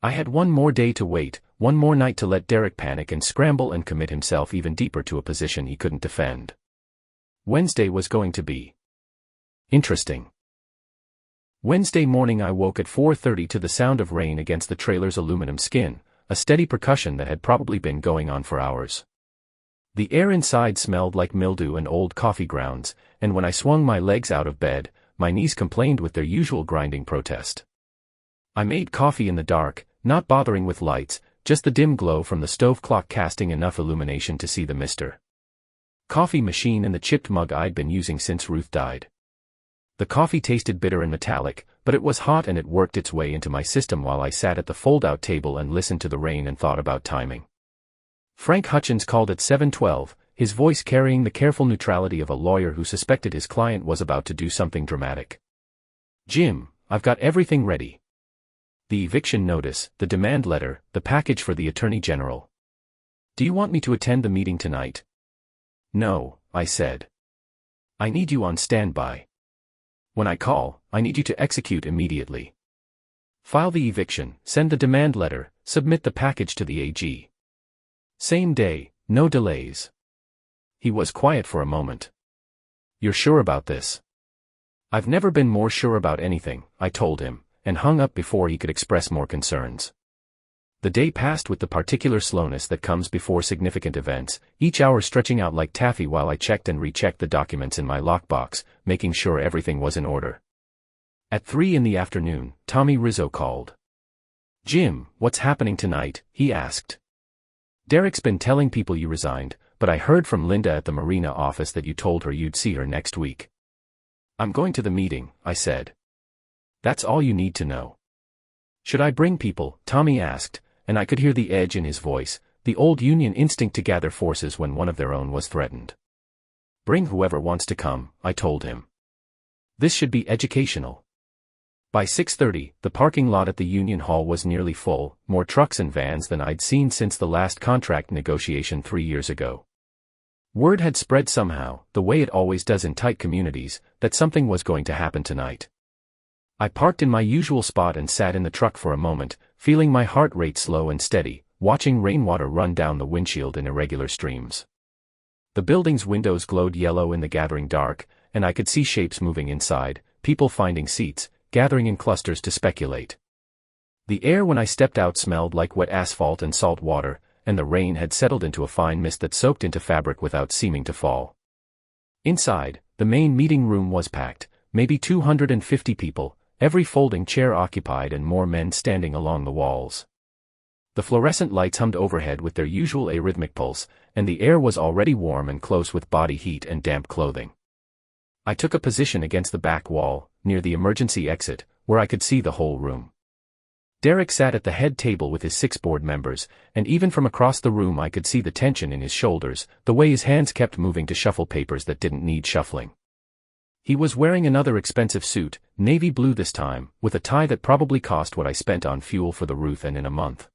I had one more day to wait, one more night to let Derek panic and scramble and commit himself even deeper to a position he couldn't defend. Wednesday was going to be interesting. Wednesday morning I woke at 4:30 to the sound of rain against the trailer's aluminum skin, a steady percussion that had probably been going on for hours. The air inside smelled like mildew and old coffee grounds, and when I swung my legs out of bed, my knees complained with their usual grinding protest. I made coffee in the dark, not bothering with lights, just the dim glow from the stove clock casting enough illumination to see the Mr. Coffee machine and the chipped mug I'd been using since Ruth died. The coffee tasted bitter and metallic, but it was hot and it worked its way into my system while I sat at the fold-out table and listened to the rain and thought about timing. Frank Hutchins called at 7:12, his voice carrying the careful neutrality of a lawyer who suspected his client was about to do something dramatic. "Jim, I've got everything ready. The eviction notice, the demand letter, the package for the Attorney General. Do you want me to attend the meeting tonight?" "No," I said. "I need you on standby. When I call, I need you to execute immediately. File the eviction, send the demand letter, submit the package to the AG. Same day, no delays." He was quiet for a moment. "You're sure about this?" "I've never been more sure about anything," I told him, and hung up before he could express more concerns. The day passed with the particular slowness that comes before significant events, each hour stretching out like taffy while I checked and rechecked the documents in my lockbox, making sure everything was in order. At 3 in the afternoon, Tommy Rizzo called. "Jim, what's happening tonight?" he asked. "Derek's been telling people you resigned, but I heard from Linda at the Marina office that you told her you'd see her next week." "I'm going to the meeting," I said. "That's all you need to know." "Should I bring people?" Tommy asked, and I could hear the edge in his voice, the old union instinct to gather forces when one of their own was threatened. "Bring whoever wants to come," I told him. "This should be educational." By 6:30, the parking lot at the Union Hall was nearly full, more trucks and vans than I'd seen since the last contract negotiation 3 years ago. Word had spread somehow, the way it always does in tight communities, that something was going to happen tonight. I parked in my usual spot and sat in the truck for a moment, feeling my heart rate slow and steady, watching rainwater run down the windshield in irregular streams. The building's windows glowed yellow in the gathering dark, and I could see shapes moving inside, people finding seats, gathering in clusters to speculate. The air when I stepped out smelled like wet asphalt and salt water, and the rain had settled into a fine mist that soaked into fabric without seeming to fall. Inside, the main meeting room was packed, maybe 250 people, every folding chair occupied and more men standing along the walls. The fluorescent lights hummed overhead with their usual arrhythmic pulse, and the air was already warm and close with body heat and damp clothing. I took a position against the back wall, near the emergency exit, where I could see the whole room. Derek sat at the head table with his 6 board members, and even from across the room I could see the tension in his shoulders, the way his hands kept moving to shuffle papers that didn't need shuffling. He was wearing another expensive suit, navy blue this time, with a tie that probably cost what I spent on fuel for the Ruth and in a month.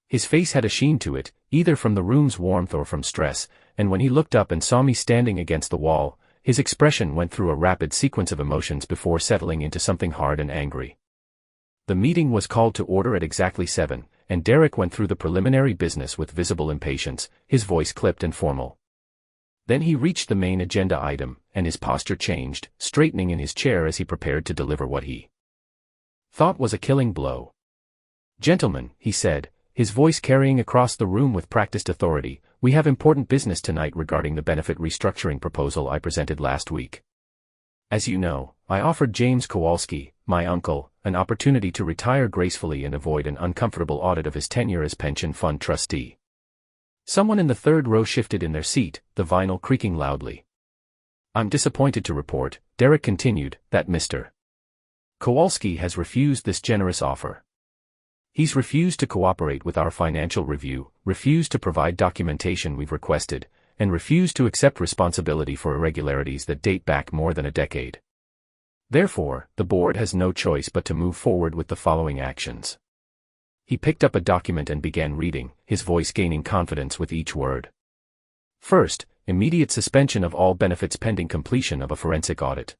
His face had a sheen to it, either from the room's warmth or from stress, and when he looked up and saw me standing against the wall, his expression went through a rapid sequence of emotions before settling into something hard and angry. The meeting was called to order at exactly 7, and Derek went through the preliminary business with visible impatience, his voice clipped and formal. Then he reached the main agenda item, and his posture changed, straightening in his chair as he prepared to deliver what he thought was a killing blow. "Gentlemen," he said, his voice carrying across the room with practiced authority, "we have important business tonight regarding the benefit restructuring proposal I presented last week. As you know, I offered James Kowalski, my uncle, an opportunity to retire gracefully and avoid an uncomfortable audit of his tenure as pension fund trustee. Someone in the third row shifted in their seat, the vinyl creaking loudly. I'm disappointed to report, Derek continued, that Mr. Kowalski has refused this generous offer. He's refused to cooperate with our financial review, refused to provide documentation we've requested, and refused to accept responsibility for irregularities that date back more than a decade. Therefore, the board has no choice but to move forward with the following actions. He picked up a document and began reading, his voice gaining confidence with each word. First, immediate suspension of all benefits pending completion of a forensic audit.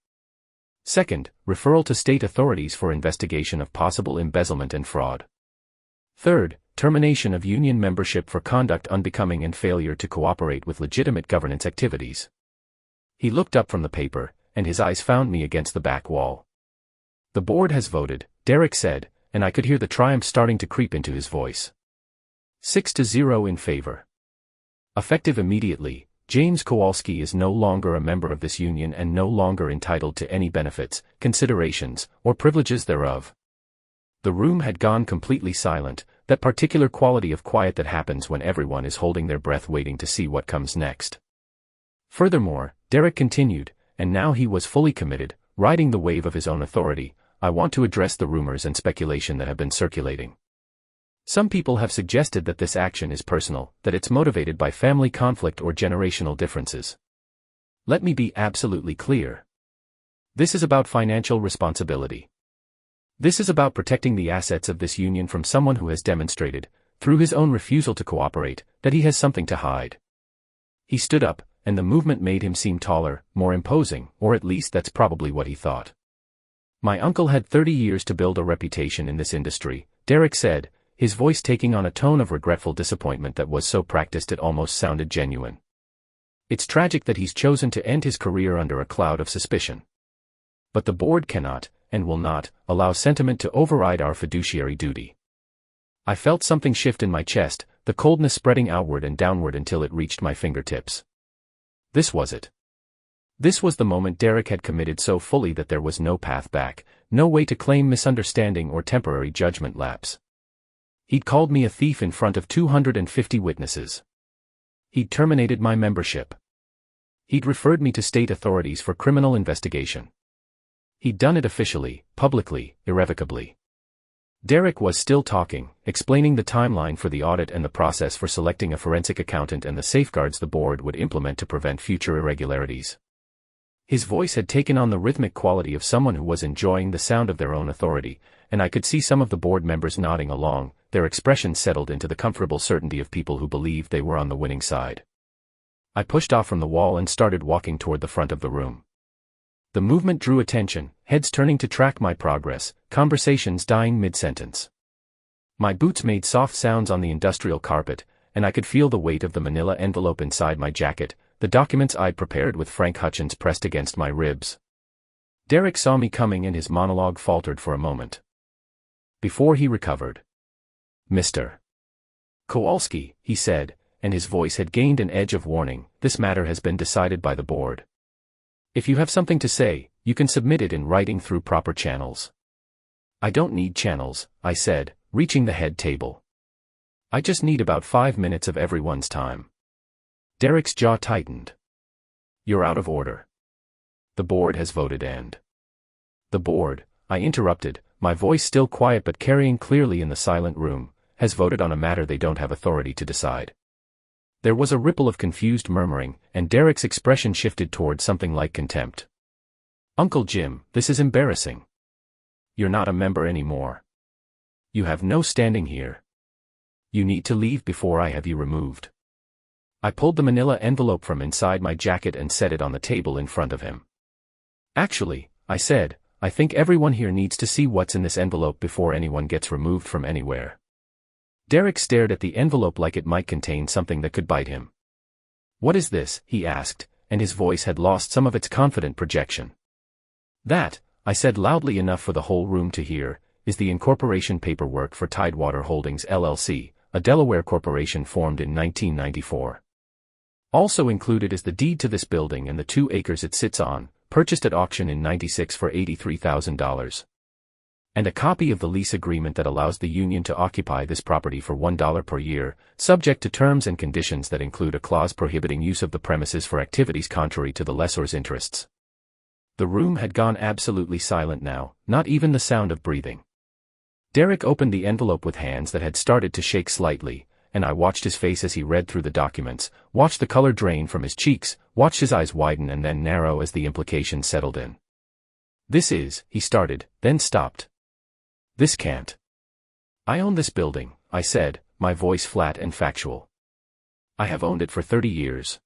Second, referral to state authorities for investigation of possible embezzlement and fraud. Third, termination of union membership for conduct unbecoming and failure to cooperate with legitimate governance activities. He looked up from the paper, and his eyes found me against the back wall. The board has voted, Derek said, and I could hear the triumph starting to creep into his voice. 6-0 in favor. Effective immediately, James Kowalski is no longer a member of this union and no longer entitled to any benefits, considerations, or privileges thereof. The room had gone completely silent, that particular quality of quiet that happens when everyone is holding their breath waiting to see what comes next. Furthermore, Derek continued, and now he was fully committed, riding the wave of his own authority, I want to address the rumors and speculation that have been circulating. Some people have suggested that this action is personal, that it's motivated by family conflict or generational differences. Let me be absolutely clear. This is about financial responsibility. This is about protecting the assets of this union from someone who has demonstrated, through his own refusal to cooperate, that he has something to hide. He stood up, and the movement made him seem taller, more imposing, or at least that's probably what he thought. My uncle had 30 years to build a reputation in this industry, Derek said, his voice taking on a tone of regretful disappointment that was so practiced it almost sounded genuine. It's tragic that he's chosen to end his career under a cloud of suspicion. But the board cannot, and will not, allow sentiment to override our fiduciary duty. I felt something shift in my chest, the coldness spreading outward and downward until it reached my fingertips. This was it. This was the moment Derek had committed so fully that there was no path back, no way to claim misunderstanding or temporary judgment lapse. He'd called me a thief in front of 250 witnesses. He'd terminated my membership. He'd referred me to state authorities for criminal investigation. He'd done it officially, publicly, irrevocably. Derek was still talking, explaining the timeline for the audit and the process for selecting a forensic accountant and the safeguards the board would implement to prevent future irregularities. His voice had taken on the rhythmic quality of someone who was enjoying the sound of their own authority, and I could see some of the board members nodding along, their expressions settled into the comfortable certainty of people who believed they were on the winning side. I pushed off from the wall and started walking toward the front of the room. The movement drew attention, heads turning to track my progress, conversations dying mid-sentence. My boots made soft sounds on the industrial carpet, and I could feel the weight of the manila envelope inside my jacket, the documents I'd prepared with Frank Hutchins pressed against my ribs. Derek saw me coming and his monologue faltered for a moment. Before he recovered. Mr. Kowalski, he said, and his voice had gained an edge of warning, this matter has been decided by the board. If you have something to say, you can submit it in writing through proper channels. I don't need channels, I said, reaching the head table. I just need about 5 minutes of everyone's time. Derek's jaw tightened. You're out of order. The board has voted and. The board, I interrupted, my voice still quiet but carrying clearly in the silent room, has voted on a matter they don't have authority to decide. There was a ripple of confused murmuring, and Derek's expression shifted toward something like contempt. Uncle Jim, this is embarrassing. You're not a member anymore. You have no standing here. You need to leave before I have you removed. I pulled the manila envelope from inside my jacket and set it on the table in front of him. Actually, I said, I think everyone here needs to see what's in this envelope before anyone gets removed from anywhere. Derek stared at the envelope like it might contain something that could bite him. What is this? He asked, and his voice had lost some of its confident projection. That, I said loudly enough for the whole room to hear, is the incorporation paperwork for Tidewater Holdings LLC, a Delaware corporation formed in 1994. Also included is the deed to this building and the 2 acres it sits on, purchased at auction in '96 for $83,000. And a copy of the lease agreement that allows the union to occupy this property for $1 per year, subject to terms and conditions that include a clause prohibiting use of the premises for activities contrary to the lessor's interests. The room had gone absolutely silent now, not even the sound of breathing. Derek opened the envelope with hands that had started to shake slightly, and I watched his face as he read through the documents, watched the color drain from his cheeks, watched his eyes widen and then narrow as the implications settled in. "This is," he started, then stopped. "This can't. I own this building," I said, my voice flat and factual. "I have owned it for 30 years.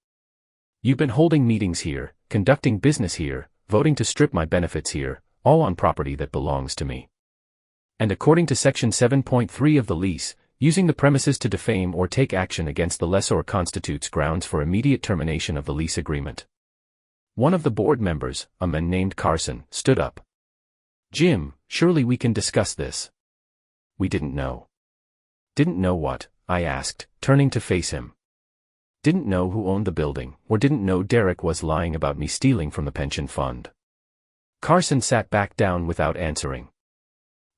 You've been holding meetings here, conducting business here, voting to strip my benefits here, all on property that belongs to me. And according to Section 7.3 of the lease, using the premises to defame or take action against the lessor constitutes grounds for immediate termination of the lease agreement." One of the board members, a man named Carson, stood up. "Jim, surely we can discuss this." We didn't know. "Didn't know what?" I asked, turning to face him. "Didn't know who owned the building, or didn't know Derek was lying about me stealing from the pension fund." Carson sat back down without answering.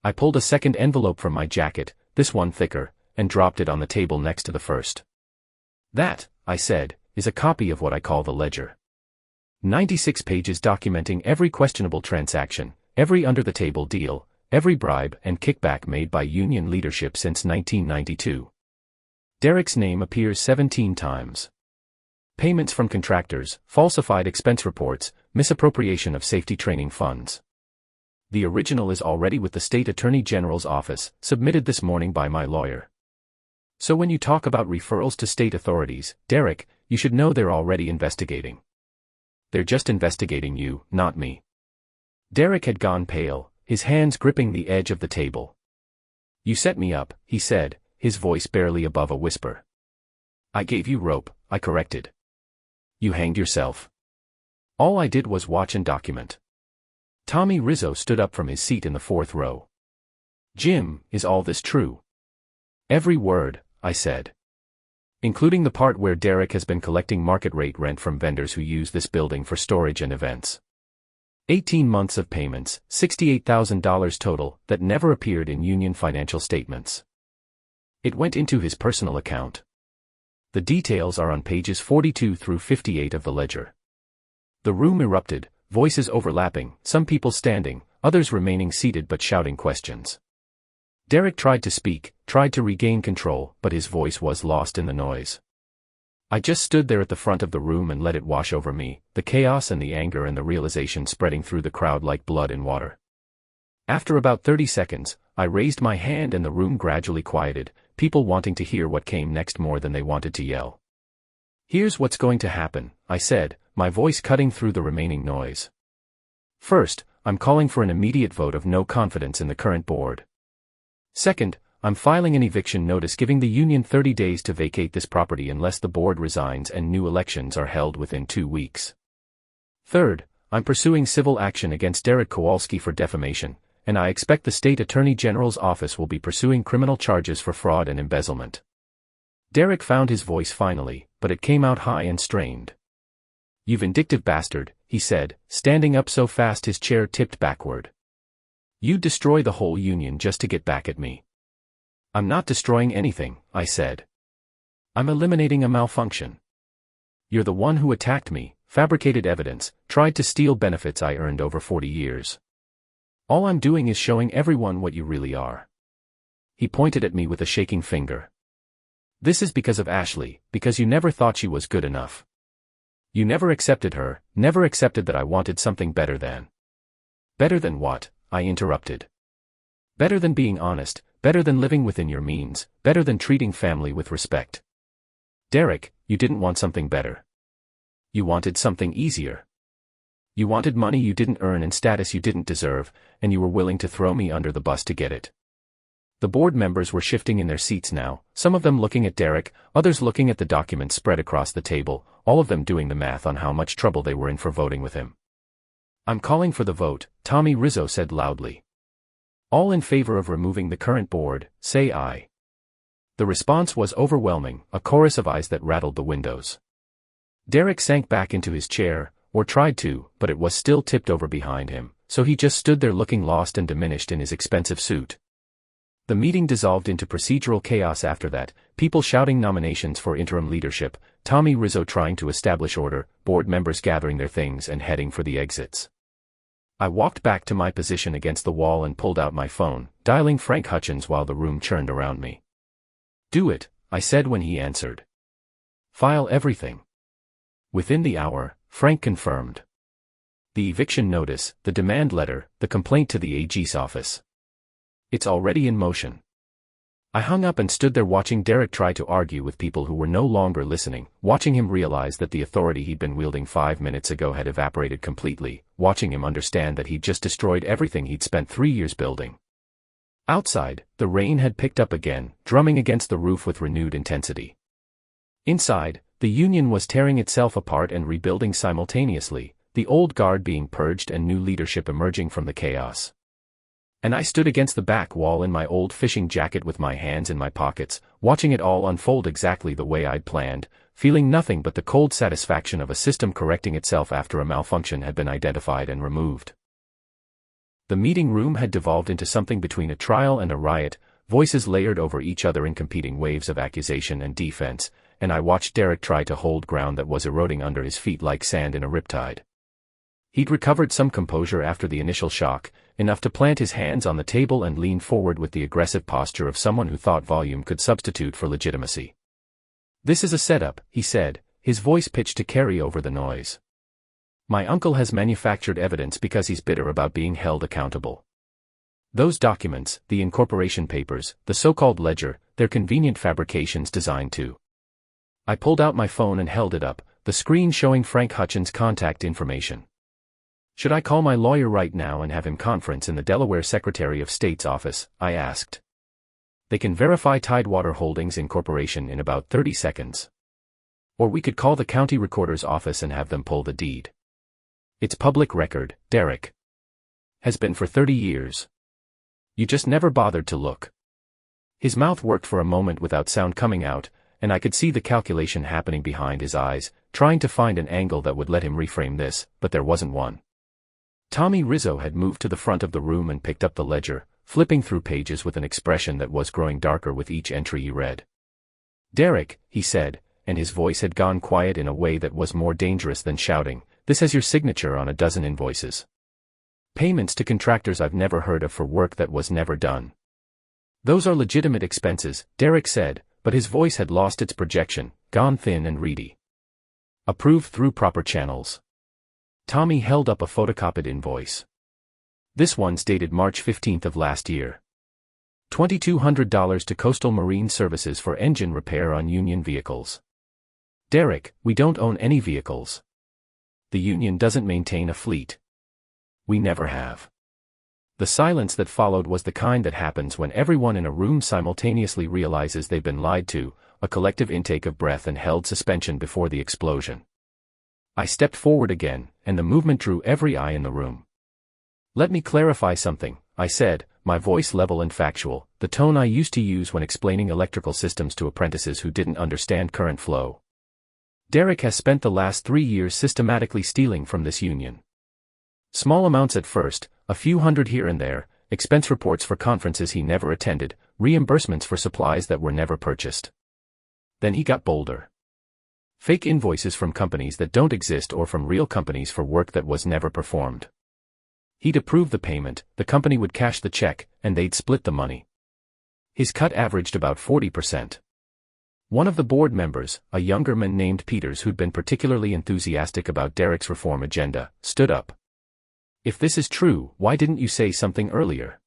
I pulled a second envelope from my jacket, this one thicker, and dropped it on the table next to the first. "That," I said, "is a copy of what I call the ledger. 96 pages documenting every questionable transaction, every under-the-table deal, every bribe and kickback made by union leadership since 1992. Derek's name appears 17 times. Payments from contractors, falsified expense reports, misappropriation of safety training funds. The original is already with the State Attorney General's office, submitted this morning by my lawyer. So when you talk about referrals to state authorities, Derek, you should know they're already investigating. They're just investigating you, not me." Derek had gone pale, his hands gripping the edge of the table. "You set me up," he said, his voice barely above a whisper. "I gave you rope," I corrected. "You hanged yourself." All I did was watch and document. Tommy Rizzo stood up from his seat in the fourth row. "Jim, is all this true?" "Every word," I said. "Including the part where Derek has been collecting market rate rent from vendors who use this building for storage and events. 18 months of payments, $68,000 total, that never appeared in union financial statements. It went into his personal account. The details are on pages 42 through 58 of the ledger." The room erupted, voices overlapping, some people standing, others remaining seated but shouting questions. Derek tried to speak, tried to regain control, but his voice was lost in the noise. I just stood there at the front of the room and let it wash over me, the chaos and the anger and the realization spreading through the crowd like blood in water. After about 30 seconds, I raised my hand and the room gradually quieted, people wanting to hear what came next more than they wanted to yell. "Here's what's going to happen," I said, my voice cutting through the remaining noise. "First, I'm calling for an immediate vote of no confidence in the current board. Second, I'm filing an eviction notice giving the union 30 days to vacate this property unless the board resigns and new elections are held within 2 weeks. Third, I'm pursuing civil action against Derek Kowalski for defamation, and I expect the State Attorney General's office will be pursuing criminal charges for fraud and embezzlement." Derek found his voice finally, but it came out high and strained. "You vindictive bastard," he said, standing up so fast his chair tipped backward. "You'd destroy the whole union just to get back at me." "I'm not destroying anything," I said. "I'm eliminating a malfunction. You're the one who attacked me, fabricated evidence, tried to steal benefits I earned over 40 years. All I'm doing is showing everyone what you really are." He pointed at me with a shaking finger. "This is because of Ashley, because you never thought she was good enough. You never accepted her, never accepted that I wanted something better than." "Better than what?" I interrupted. "Better than being honest, better than living within your means, better than treating family with respect. Derek, you didn't want something better. You wanted something easier. You wanted money you didn't earn and status you didn't deserve, and you were willing to throw me under the bus to get it." The board members were shifting in their seats now, some of them looking at Derek, others looking at the documents spread across the table, all of them doing the math on how much trouble they were in for voting with him. "I'm calling for the vote," Tommy Rizzo said loudly. "All in favor of removing the current board, say aye." The response was overwhelming, a chorus of ayes that rattled the windows. Derek sank back into his chair, or tried to, but it was still tipped over behind him, so he just stood there looking lost and diminished in his expensive suit. The meeting dissolved into procedural chaos after that, people shouting nominations for interim leadership, Tommy Rizzo trying to establish order, board members gathering their things and heading for the exits. I walked back to my position against the wall and pulled out my phone, dialing Frank Hutchins while the room churned around me. "Do it," I said when he answered. "File everything." Within the hour, Frank confirmed. The eviction notice, the demand letter, the complaint to the AG's office. It's already in motion. I hung up and stood there watching Derek try to argue with people who were no longer listening, watching him realize that the authority he'd been wielding 5 minutes ago had evaporated completely, watching him understand that he'd just destroyed everything he'd spent 3 years building. Outside, the rain had picked up again, drumming against the roof with renewed intensity. Inside, the union was tearing itself apart and rebuilding simultaneously, the old guard being purged and new leadership emerging from the chaos. And I stood against the back wall in my old fishing jacket with my hands in my pockets, watching it all unfold exactly the way I'd planned, feeling nothing but the cold satisfaction of a system correcting itself after a malfunction had been identified and removed. The meeting room had devolved into something between a trial and a riot, voices layered over each other in competing waves of accusation and defense, and I watched Derek try to hold ground that was eroding under his feet like sand in a riptide. He'd recovered some composure after the initial shock, enough to plant his hands on the table and lean forward with the aggressive posture of someone who thought volume could substitute for legitimacy. "This is a setup," he said, his voice pitched to carry over the noise. "My uncle has manufactured evidence because he's bitter about being held accountable. Those documents, the incorporation papers, the so-called ledger, they're convenient fabrications designed to." I pulled out my phone and held it up, the screen showing Frank Hutchins' contact information. "Should I call my lawyer right now and have him conference in the Delaware Secretary of State's office?" I asked. "They can verify Tidewater Holdings Incorporation in about 30 seconds. Or we could call the county recorder's office and have them pull the deed. It's public record, Derek. Has been for 30 years. You just never bothered to look." His mouth worked for a moment without sound coming out, and I could see the calculation happening behind his eyes, trying to find an angle that would let him reframe this, but there wasn't one. Tommy Rizzo had moved to the front of the room and picked up the ledger, flipping through pages with an expression that was growing darker with each entry he read. "Derek," he said, and his voice had gone quiet in a way that was more dangerous than shouting, "this has your signature on a dozen invoices. Payments to contractors I've never heard of for work that was never done. Those are legitimate expenses," Derek said, but his voice had lost its projection, gone thin and reedy. "Approved through proper channels." Tommy held up a photocopied invoice. "This one's dated March 15th of last year. $2,200 to Coastal Marine Services for engine repair on Union vehicles. Derek, we don't own any vehicles. The Union doesn't maintain a fleet. We never have." The silence that followed was the kind that happens when everyone in a room simultaneously realizes they've been lied to, a collective intake of breath and held suspension before the explosion. I stepped forward again, and the movement drew every eye in the room. "Let me clarify something," I said, my voice level and factual, the tone I used to use when explaining electrical systems to apprentices who didn't understand current flow. Derek has spent the last 3 years systematically stealing from this union. Small amounts at first, a few hundred here and there, expense reports for conferences he never attended, reimbursements for supplies that were never purchased. Then he got bolder. Fake invoices from companies that don't exist or from real companies for work that was never performed. He'd approve the payment, the company would cash the check, and they'd split the money. His cut averaged about 40%. One of the board members, a younger man named Peters who'd been particularly enthusiastic about Derek's reform agenda, stood up. "If this is true, why didn't you say something earlier?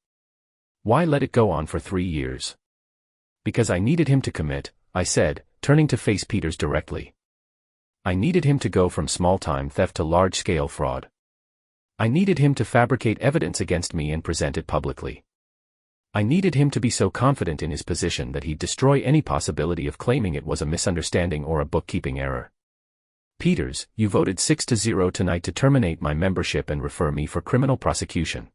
Why let it go on for 3 years?" "Because I needed him to commit," I said, turning to face Peters directly. "I needed him to go from small-time theft to large-scale fraud. I needed him to fabricate evidence against me and present it publicly. I needed him to be so confident in his position that he'd destroy any possibility of claiming it was a misunderstanding or a bookkeeping error. Peters, you voted 6-0 tonight to terminate my membership and refer me for criminal prosecution.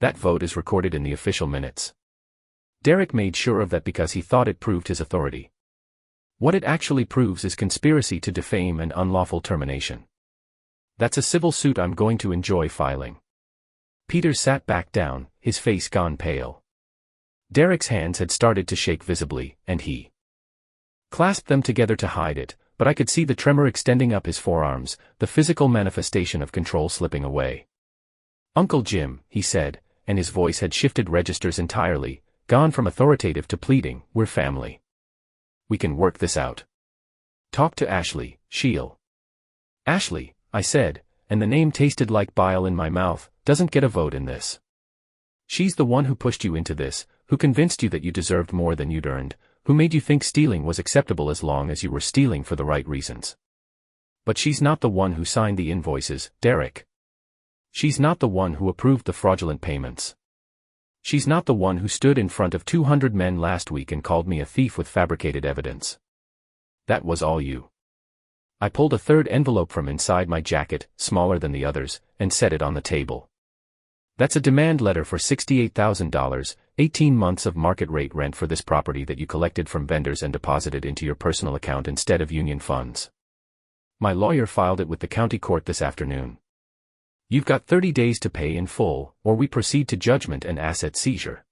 That vote is recorded in the official minutes." Derek made sure of that because he thought it proved his authority. What it actually proves is conspiracy to defame and unlawful termination. That's a civil suit I'm going to enjoy filing. Peter sat back down, his face gone pale. Derek's hands had started to shake visibly, and he clasped them together to hide it, but I could see the tremor extending up his forearms, the physical manifestation of control slipping away. "Uncle Jim," he said, and his voice had shifted registers entirely, gone from authoritative to pleading, "we're family. We can work this out. Talk to Ashley, she'll—" "Ashley," I said, and the name tasted like bile in my mouth, "doesn't get a vote in this. She's the one who pushed you into this, who convinced you that you deserved more than you'd earned, who made you think stealing was acceptable as long as you were stealing for the right reasons. But she's not the one who signed the invoices, Derek. She's not the one who approved the fraudulent payments. She's not the one who stood in front of 200 men last week and called me a thief with fabricated evidence. That was all you." I pulled a third envelope from inside my jacket, smaller than the others, and set it on the table. "That's a demand letter for $68,000, 18 months of market rate rent for this property that you collected from vendors and deposited into your personal account instead of union funds. My lawyer filed it with the county court this afternoon. You've got 30 days to pay in full, or we proceed to judgment and asset seizure."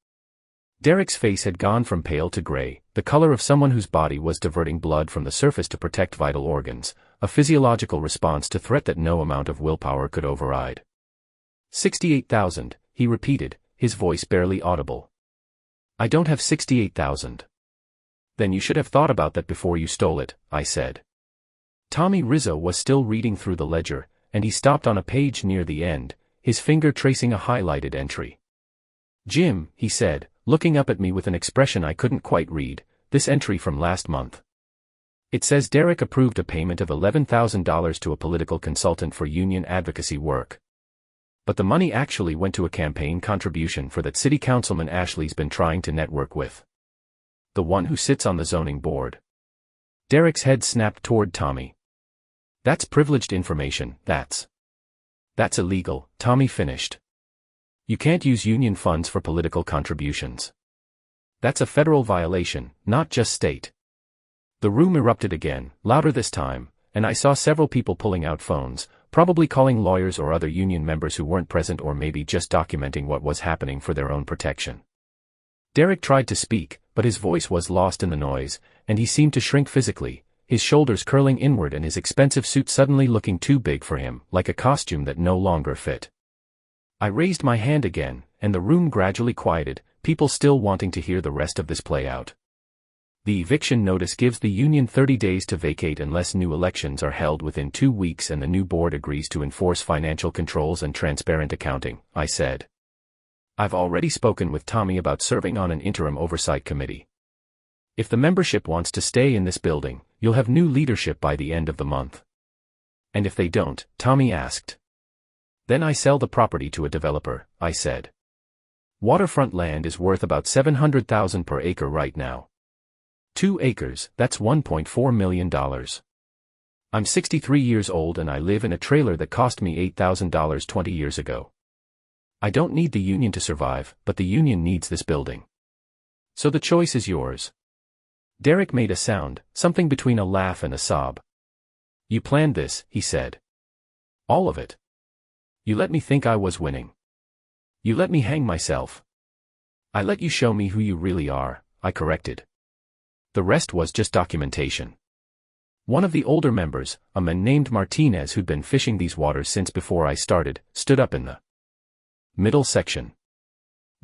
Derek's face had gone from pale to gray, the color of someone whose body was diverting blood from the surface to protect vital organs, a physiological response to threat that no amount of willpower could override. "$68,000, he repeated, his voice barely audible. "I don't have $68,000. "Then you should have thought about that before you stole it," I said. Tommy Rizzo was still reading through the ledger, and he stopped on a page near the end, his finger tracing a highlighted entry. "Jim," he said, looking up at me with an expression I couldn't quite read, "this entry from last month. It says Derek approved a payment of $11,000 to a political consultant for union advocacy work. But the money actually went to a campaign contribution for that city councilman Ashley's been trying to network with. The one who sits on the zoning board." Derek's head snapped toward Tommy. "That's privileged information, that's illegal," Tommy finished. "You can't use union funds for political contributions. That's a federal violation, not just state." The room erupted again, louder this time, and I saw several people pulling out phones, probably calling lawyers or other union members who weren't present or maybe just documenting what was happening for their own protection. Derek tried to speak, but his voice was lost in the noise, and he seemed to shrink physically, his shoulders curling inward and his expensive suit suddenly looking too big for him, like a costume that no longer fit. I raised my hand again, and the room gradually quieted, people still wanting to hear the rest of this play out. The eviction notice gives the union 30 days to vacate unless new elections are held within 2 weeks and the new board agrees to enforce financial controls and transparent accounting, I said. I've already spoken with Tommy about serving on an interim oversight committee. If the membership wants to stay in this building, you'll have new leadership by the end of the month. And if they don't, Tommy asked. Then I sell the property to a developer, I said. Waterfront land is worth about $700,000 per acre right now. 2 acres, that's $1.4 million. I'm 63 years old and I live in a trailer that cost me $8,000 20 years ago. I don't need the union to survive, but the union needs this building. So the choice is yours. Derek made a sound, something between a laugh and a sob. You planned this, he said. All of it. You let me think I was winning. You let me hang myself. I let you show me who you really are, I corrected. The rest was just documentation. One of the older members, a man named Martinez who'd been fishing these waters since before I started, stood up in the middle section.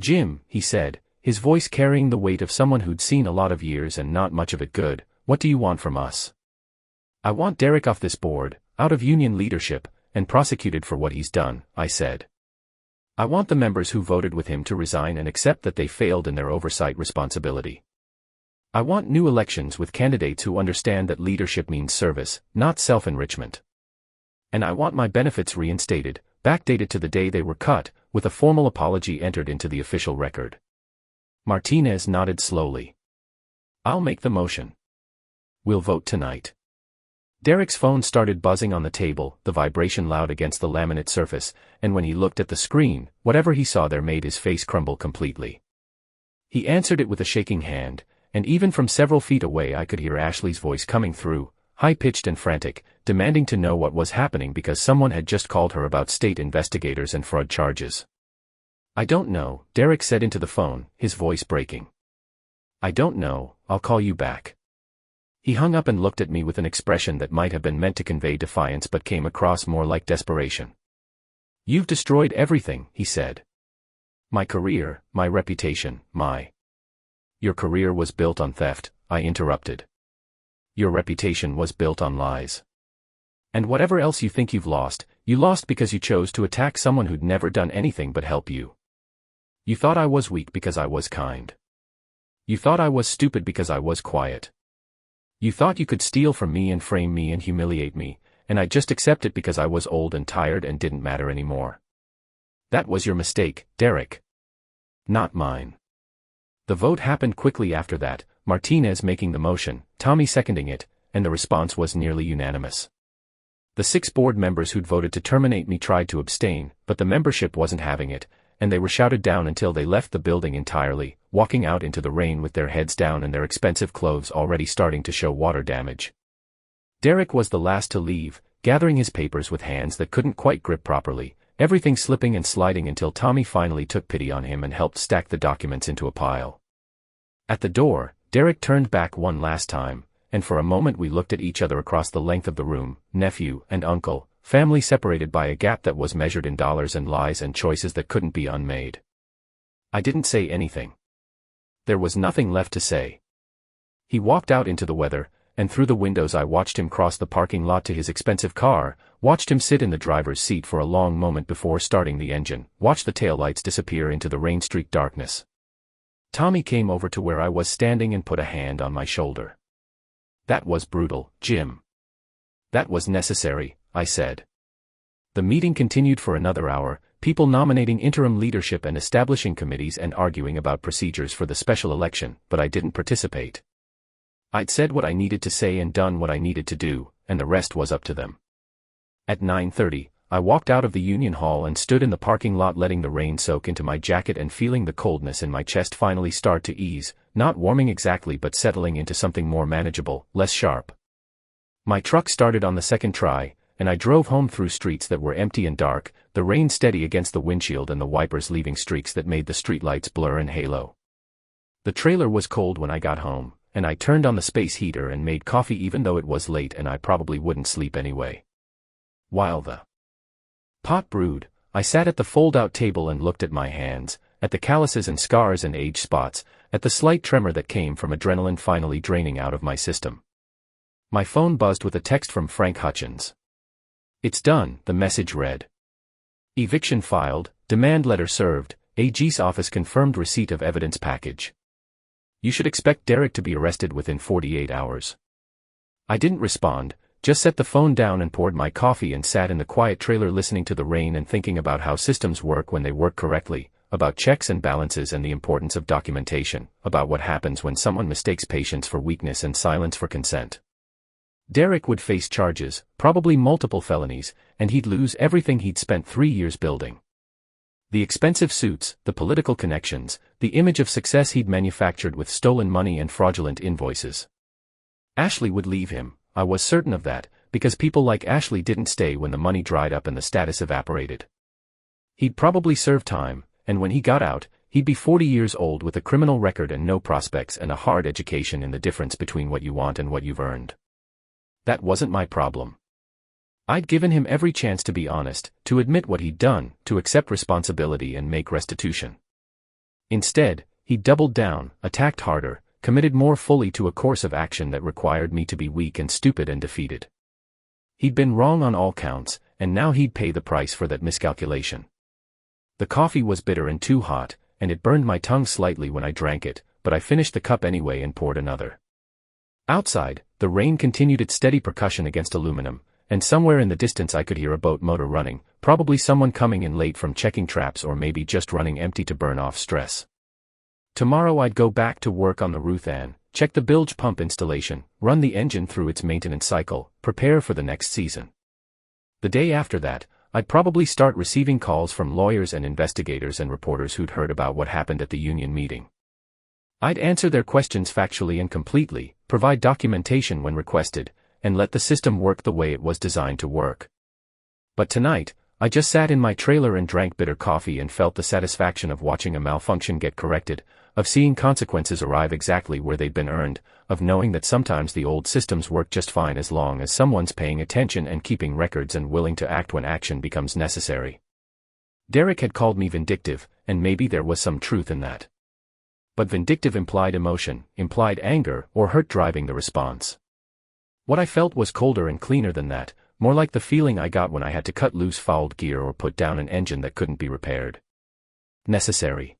Jim, he said, his voice carrying the weight of someone who'd seen a lot of years and not much of it good, what do you want from us? I want Derek off this board, out of union leadership, and prosecuted for what he's done, I said. I want the members who voted with him to resign and accept that they failed in their oversight responsibility. I want new elections with candidates who understand that leadership means service, not self-enrichment. And I want my benefits reinstated, backdated to the day they were cut, with a formal apology entered into the official record. Martinez nodded slowly. I'll make the motion. We'll vote tonight. Derek's phone started buzzing on the table, the vibration loud against the laminate surface, and when he looked at the screen, whatever he saw there made his face crumble completely. He answered it with a shaking hand, and even from several feet away I could hear Ashley's voice coming through, high-pitched and frantic. demanding to know what was happening because someone had just called her about state investigators and fraud charges. "I don't know," Derek said into the phone, his voice breaking. "I don't know, I'll call you back." He hung up and looked at me with an expression that might have been meant to convey defiance but came across more like desperation. "You've destroyed everything," he said. "My career, my reputation, my—" "Your career was built on theft," I interrupted. "Your reputation was built on lies. And whatever else you think you've lost, you lost because you chose to attack someone who'd never done anything but help you. You thought I was weak because I was kind. You thought I was stupid because I was quiet. You thought you could steal from me and frame me and humiliate me, and I'd just accept it because I was old and tired and didn't matter anymore. That was your mistake, Derek. Not mine." The vote happened quickly after that, Martinez making the motion, Tommy seconding it, and the response was nearly unanimous. The 6 board members who'd voted to terminate me tried to abstain, but the membership wasn't having it, and they were shouted down until they left the building entirely, walking out into the rain with their heads down and their expensive clothes already starting to show water damage. Derek was the last to leave, gathering his papers with hands that couldn't quite grip properly, everything slipping and sliding until Tommy finally took pity on him and helped stack the documents into a pile. At the door, Derek turned back one last time, and for a moment we looked at each other across the length of the room, nephew and uncle, family separated by a gap that was measured in dollars and lies and choices that couldn't be unmade. I didn't say anything. There was nothing left to say. He walked out into the weather, and through the windows I watched him cross the parking lot to his expensive car, watched him sit in the driver's seat for a long moment before starting the engine, watched the taillights disappear into the rain-streaked darkness. Tommy came over to where I was standing and put a hand on my shoulder. "That was brutal, Jim." "That was necessary," I said. The meeting continued for another hour, people nominating interim leadership and establishing committees and arguing about procedures for the special election, but I didn't participate. I'd said what I needed to say and done what I needed to do, and the rest was up to them. At 9:30, I walked out of the Union Hall and stood in the parking lot letting the rain soak into my jacket and feeling the coldness in my chest finally start to ease, not warming exactly but settling into something more manageable, less sharp. My truck started on the second try, and I drove home through streets that were empty and dark, the rain steady against the windshield and the wipers leaving streaks that made the streetlights blur and halo. The trailer was cold when I got home, and I turned on the space heater and made coffee even though it was late and I probably wouldn't sleep anyway. While the pot brewed, I sat at the fold-out table and looked at my hands, at the calluses and scars and age spots, at the slight tremor that came from adrenaline finally draining out of my system. My phone buzzed with a text from Frank Hutchins. "It's done," the message read. "Eviction filed, demand letter served, AG's office confirmed receipt of evidence package. You should expect Derek to be arrested within 48 hours. I didn't respond, just set the phone down and poured my coffee and sat in the quiet trailer listening to the rain and thinking about how systems work when they work correctly, about checks and balances and the importance of documentation, about what happens when someone mistakes patience for weakness and silence for consent. Derek would face charges, probably multiple felonies, and he'd lose everything he'd spent 3 years building. The expensive suits, the political connections, the image of success he'd manufactured with stolen money and fraudulent invoices. Ashley would leave him, I was certain of that, because people like Ashley didn't stay when the money dried up and the status evaporated. He'd probably serve time, and when he got out, he'd be 40 years old with a criminal record and no prospects and a hard education in the difference between what you want and what you've earned. That wasn't my problem. I'd given him every chance to be honest, to admit what he'd done, to accept responsibility and make restitution. Instead, he doubled down, attacked harder, committed more fully to a course of action that required me to be weak and stupid and defeated. He'd been wrong on all counts, and now he'd pay the price for that miscalculation. The coffee was bitter and too hot, and it burned my tongue slightly when I drank it, but I finished the cup anyway and poured another. Outside, the rain continued its steady percussion against aluminum, and somewhere in the distance I could hear a boat motor running, probably someone coming in late from checking traps or maybe just running empty to burn off stress. Tomorrow I'd go back to work on the Ruth Ann, check the bilge pump installation, run the engine through its maintenance cycle, prepare for the next season. The day after that, I'd probably start receiving calls from lawyers and investigators and reporters who'd heard about what happened at the union meeting. I'd answer their questions factually and completely, provide documentation when requested, and let the system work the way it was designed to work. But tonight, I just sat in my trailer and drank bitter coffee and felt the satisfaction of watching a malfunction get corrected, of seeing consequences arrive exactly where they'd been earned, of knowing that sometimes the old systems work just fine as long as someone's paying attention and keeping records and willing to act when action becomes necessary. Derek had called me vindictive, and maybe there was some truth in that. But vindictive implied emotion, implied anger, or hurt driving the response. What I felt was colder and cleaner than that, more like the feeling I got when I had to cut loose fouled gear or put down an engine that couldn't be repaired. Necessary.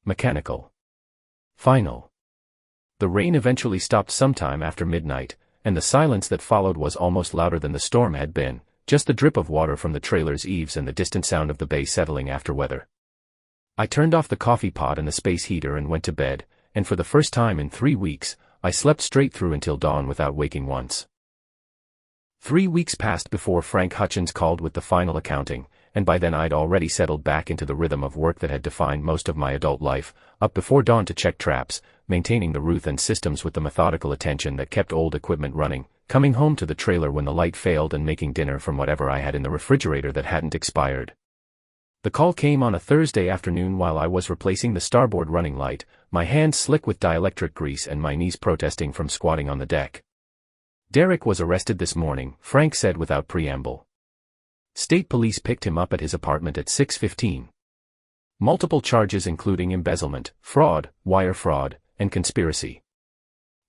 Mechanical. Final. The rain eventually stopped sometime after midnight, and the silence that followed was almost louder than the storm had been, just the drip of water from the trailer's eaves and the distant sound of the bay settling after weather. I turned off the coffee pot and the space heater and went to bed, and for the first time in 3 weeks, I slept straight through until dawn without waking once. 3 weeks passed before Frank Hutchins called with the final accounting, and by then I'd already settled back into the rhythm of work that had defined most of my adult life, up before dawn to check traps, maintaining the Ruth and systems with the methodical attention that kept old equipment running, coming home to the trailer when the light failed and making dinner from whatever I had in the refrigerator that hadn't expired. The call came on a Thursday afternoon while I was replacing the starboard running light, my hands slick with dielectric grease and my knees protesting from squatting on the deck. Derek was arrested this morning, Frank said without preamble. State police picked him up at his apartment at 6:15. Multiple charges including embezzlement, fraud, wire fraud, and conspiracy.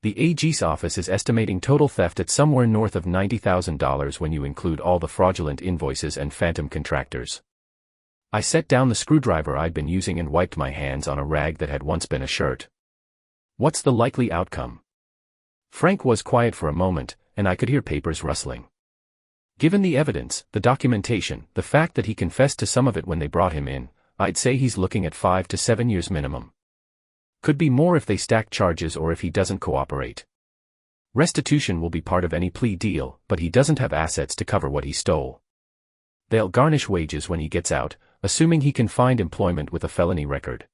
The AG's office is estimating total theft at somewhere north of $90,000 when you include all the fraudulent invoices and phantom contractors. I set down the screwdriver I'd been using and wiped my hands on a rag that had once been a shirt. What's the likely outcome? Frank was quiet for a moment, and I could hear papers rustling. Given the evidence, the documentation, the fact that he confessed to some of it when they brought him in, I'd say he's looking at 5 to 7 years minimum. Could be more if they stack charges or if he doesn't cooperate. Restitution will be part of any plea deal, but he doesn't have assets to cover what he stole. They'll garnish wages when he gets out, assuming he can find employment with a felony record.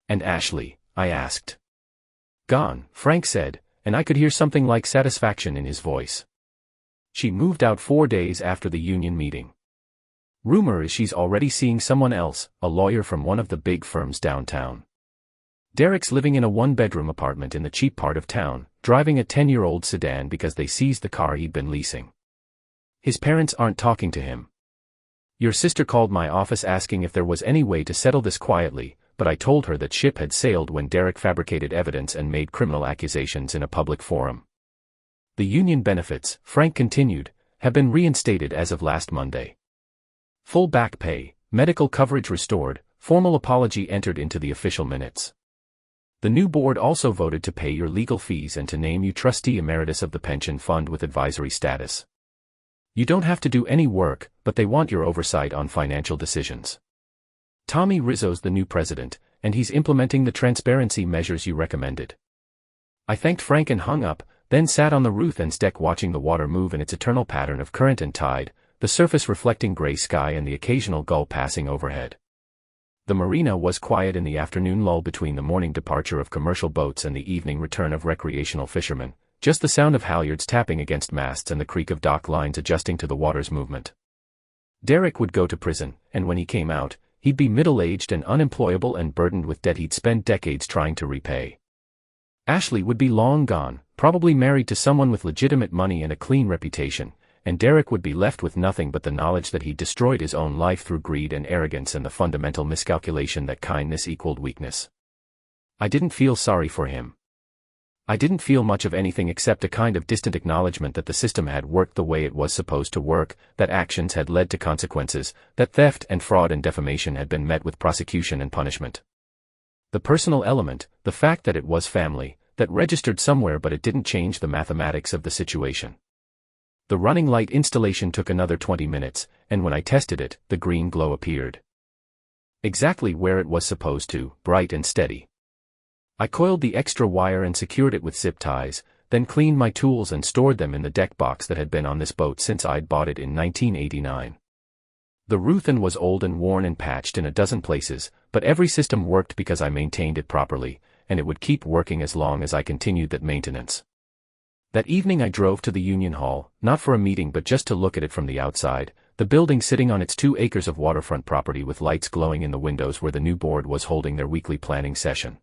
And Ashley, I asked. Gone, Frank said, and I could hear something like satisfaction in his voice. She moved out 4 days after the union meeting. Rumor is she's already seeing someone else, a lawyer from one of the big firms downtown. Derek's living in a 1-bedroom apartment in the cheap part of town, driving a 10-year-old sedan because they seized the car he'd been leasing. His parents aren't talking to him. Your sister called my office asking if there was any way to settle this quietly, but I told her that ship had sailed when Derek fabricated evidence and made criminal accusations in a public forum. The union benefits, Frank continued, have been reinstated as of last Monday. Full back pay, medical coverage restored, formal apology entered into the official minutes. The new board also voted to pay your legal fees and to name you trustee emeritus of the pension fund with advisory status. You don't have to do any work, but they want your oversight on financial decisions. Tommy Rizzo's the new president, and he's implementing the transparency measures you recommended. I thanked Frank and hung up, then sat on the Ruth End's deck watching the water move in its eternal pattern of current and tide, the surface reflecting gray sky and the occasional gull passing overhead. The marina was quiet in the afternoon lull between the morning departure of commercial boats and the evening return of recreational fishermen, just the sound of halyards tapping against masts and the creak of dock lines adjusting to the water's movement. Derek would go to prison, and when he came out, he'd be middle-aged and unemployable and burdened with debt he'd spent decades trying to repay. Ashley would be long gone, probably married to someone with legitimate money and a clean reputation, and Derek would be left with nothing but the knowledge that he'd destroyed his own life through greed and arrogance and the fundamental miscalculation that kindness equaled weakness. I didn't feel sorry for him. I didn't feel much of anything except a kind of distant acknowledgement that the system had worked the way it was supposed to work, that actions had led to consequences, that theft and fraud and defamation had been met with prosecution and punishment. The personal element, the fact that it was family, that registered somewhere but it didn't change the mathematics of the situation. The running light installation took another 20 minutes, and when I tested it, the green glow appeared. Exactly where it was supposed to, bright and steady. I coiled the extra wire and secured it with zip ties, then cleaned my tools and stored them in the deck box that had been on this boat since I'd bought it in 1989. The Ruth End was old and worn and patched in a dozen places, but every system worked because I maintained it properly, and it would keep working as long as I continued that maintenance. That evening I drove to the Union Hall, not for a meeting but just to look at it from the outside, the building sitting on its 2 acres of waterfront property with lights glowing in the windows where the new board was holding their weekly planning session.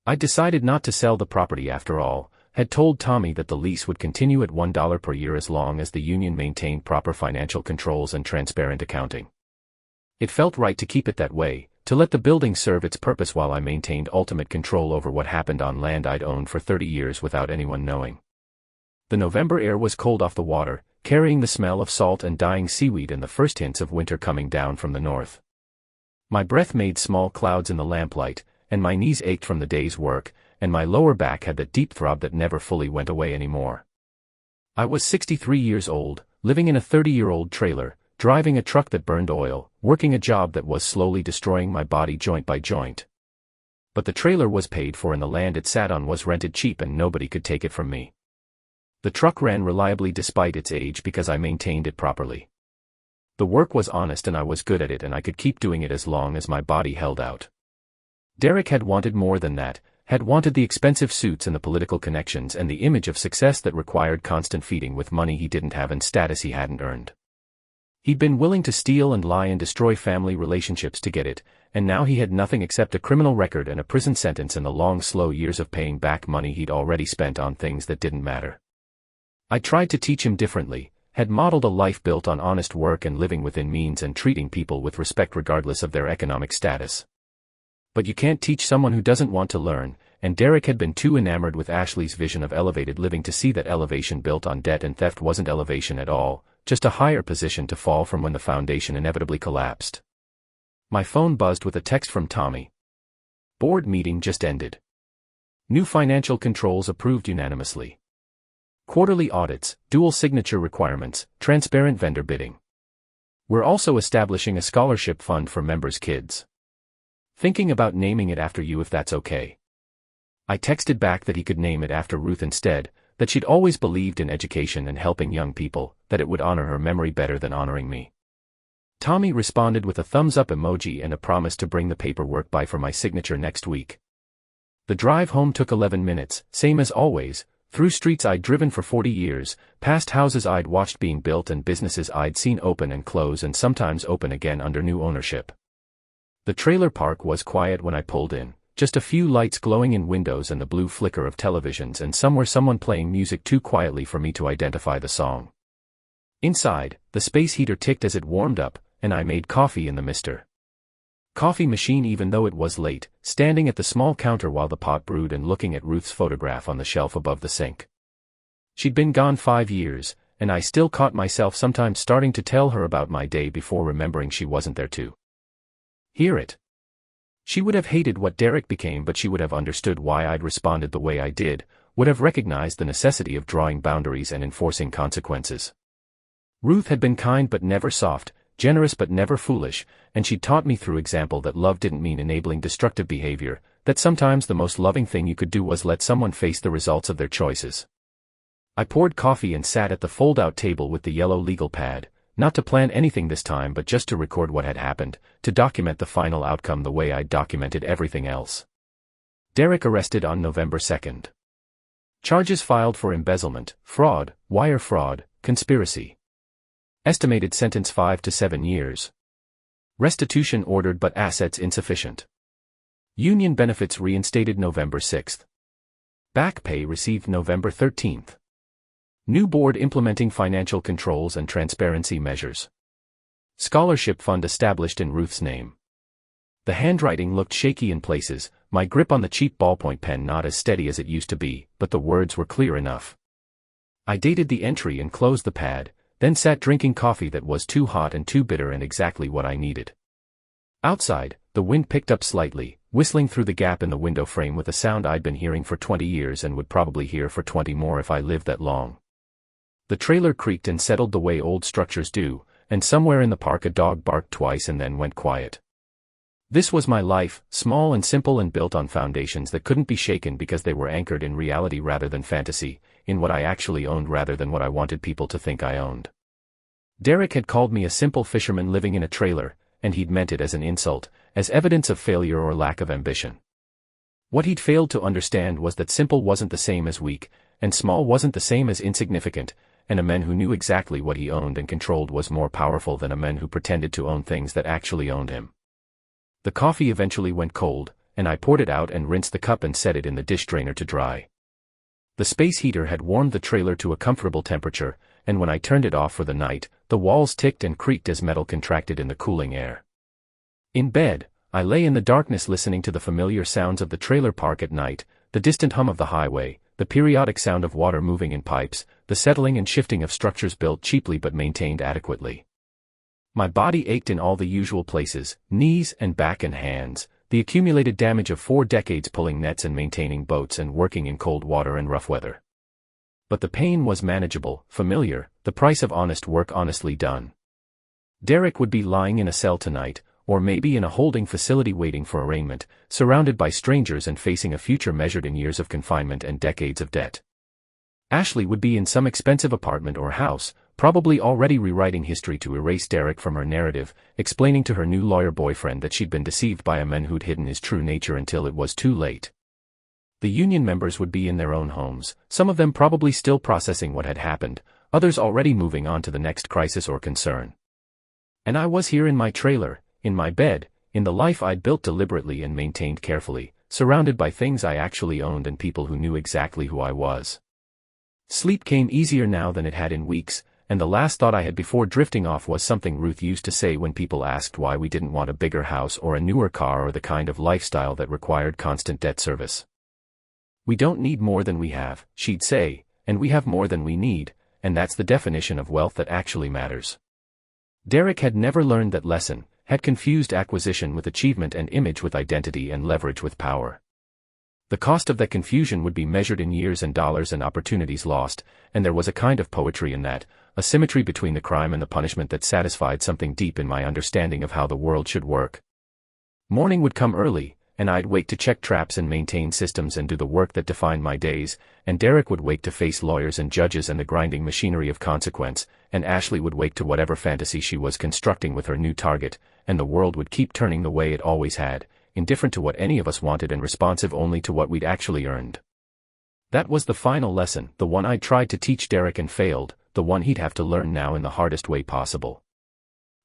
I decided not to sell the property after all, had told Tommy that the lease would continue at $1 per year as long as the union maintained proper financial controls and transparent accounting. It felt right to keep it that way, to let the building serve its purpose while I maintained ultimate control over what happened on land I'd owned for 30 years without anyone knowing. The November air was cold off the water, carrying the smell of salt and dying seaweed and the first hints of winter coming down from the north. My breath made small clouds in the lamplight, and my knees ached from the day's work, and my lower back had that deep throb that never fully went away anymore. I was 63 years old, living in a 30-year-old trailer, driving a truck that burned oil, working a job that was slowly destroying my body joint by joint. But the trailer was paid for and the land it sat on was rented cheap and nobody could take it from me. The truck ran reliably despite its age because I maintained it properly. The work was honest and I was good at it and I could keep doing it as long as my body held out. Derek had wanted more than that, had wanted the expensive suits and the political connections and the image of success that required constant feeding with money he didn't have and status he hadn't earned. He'd been willing to steal and lie and destroy family relationships to get it, and now he had nothing except a criminal record and a prison sentence and the long slow years of paying back money he'd already spent on things that didn't matter. I tried to teach him differently, had modeled a life built on honest work and living within means and treating people with respect regardless of their economic status. But you can't teach someone who doesn't want to learn, and Derek had been too enamored with Ashley's vision of elevated living to see that elevation built on debt and theft wasn't elevation at all, just a higher position to fall from when the foundation inevitably collapsed. My phone buzzed with a text from Tommy. Board meeting just ended. New financial controls approved unanimously. Quarterly audits, dual signature requirements, transparent vendor bidding. We're also establishing a scholarship fund for members' kids. Thinking about naming it after you if that's okay. I texted back that he could name it after Ruth instead, that she'd always believed in education and helping young people, that it would honor her memory better than honoring me. Tommy responded with a thumbs up emoji and a promise to bring the paperwork by for my signature next week. The drive home took 11 minutes, same as always, through streets I'd driven for 40 years, past houses I'd watched being built and businesses I'd seen open and close and sometimes open again under new ownership. The trailer park was quiet when I pulled in, just a few lights glowing in windows and the blue flicker of televisions and somewhere someone playing music too quietly for me to identify the song. Inside, the space heater ticked as it warmed up, and I made coffee in the Mr. Coffee machine even though it was late, standing at the small counter while the pot brewed and looking at Ruth's photograph on the shelf above the sink. She'd been gone 5 years, and I still caught myself sometimes starting to tell her about my day before remembering she wasn't there to hear it. She would have hated what Derek became, but she would have understood why I'd responded the way I did, would have recognized the necessity of drawing boundaries and enforcing consequences. Ruth had been kind but never soft, generous but never foolish, and she'd taught me through example that love didn't mean enabling destructive behavior, that sometimes the most loving thing you could do was let someone face the results of their choices. I poured coffee and sat at the fold-out table with the yellow legal pad, not to plan anything this time but just to record what had happened, to document the final outcome the way I'd documented everything else. Derek arrested on November 2nd. Charges filed for embezzlement, fraud, wire fraud, conspiracy. Estimated sentence 5 to 7 years. Restitution ordered but assets insufficient. Union benefits reinstated November 6th. Back pay received November 13th. New board implementing financial controls and transparency measures. Scholarship fund established in Ruth's name. The handwriting looked shaky in places, my grip on the cheap ballpoint pen not as steady as it used to be, but the words were clear enough. I dated the entry and closed the pad, then sat drinking coffee that was too hot and too bitter and exactly what I needed. Outside, the wind picked up slightly, whistling through the gap in the window frame with a sound I'd been hearing for 20 years and would probably hear for 20 more if I lived that long. The trailer creaked and settled the way old structures do, and somewhere in the park a dog barked twice and then went quiet. This was my life, small and simple and built on foundations that couldn't be shaken because they were anchored in reality rather than fantasy, in what I actually owned rather than what I wanted people to think I owned. Derek had called me a simple fisherman living in a trailer, and he'd meant it as an insult, as evidence of failure or lack of ambition. What he'd failed to understand was that simple wasn't the same as weak, and small wasn't the same as insignificant, and a man who knew exactly what he owned and controlled was more powerful than a man who pretended to own things that actually owned him. The coffee eventually went cold, and I poured it out and rinsed the cup and set it in the dish drainer to dry. The space heater had warmed the trailer to a comfortable temperature, and when I turned it off for the night, the walls ticked and creaked as metal contracted in the cooling air. In bed, I lay in the darkness listening to the familiar sounds of the trailer park at night, the distant hum of the highway, the periodic sound of water moving in pipes, the settling and shifting of structures built cheaply but maintained adequately. My body ached in all the usual places, knees and back and hands, the accumulated damage of 4 decades pulling nets and maintaining boats and working in cold water and rough weather. But the pain was manageable, familiar, the price of honest work honestly done. Derek would be lying in a cell tonight, or maybe in a holding facility waiting for arraignment, surrounded by strangers and facing a future measured in years of confinement and decades of debt. Ashley would be in some expensive apartment or house, probably already rewriting history to erase Derek from her narrative, explaining to her new lawyer boyfriend that she'd been deceived by a man who'd hidden his true nature until it was too late. The union members would be in their own homes, some of them probably still processing what had happened, others already moving on to the next crisis or concern. And I was here in my trailer, in my bed, in the life I'd built deliberately and maintained carefully, surrounded by things I actually owned and people who knew exactly who I was. Sleep came easier now than it had in weeks, and the last thought I had before drifting off was something Ruth used to say when people asked why we didn't want a bigger house or a newer car or the kind of lifestyle that required constant debt service. We don't need more than we have, she'd say, and we have more than we need, and that's the definition of wealth that actually matters. Derek had never learned that lesson, had confused acquisition with achievement and image with identity and leverage with power. The cost of that confusion would be measured in years and dollars and opportunities lost, and there was a kind of poetry in that, a symmetry between the crime and the punishment that satisfied something deep in my understanding of how the world should work. Morning would come early, and I'd wake to check traps and maintain systems and do the work that defined my days, and Derek would wake to face lawyers and judges and the grinding machinery of consequence, and Ashley would wake to whatever fantasy she was constructing with her new target, and the world would keep turning the way it always had, indifferent to what any of us wanted and responsive only to what we'd actually earned. That was the final lesson, the one I'd tried to teach Derek and failed, the one he'd have to learn now in the hardest way possible.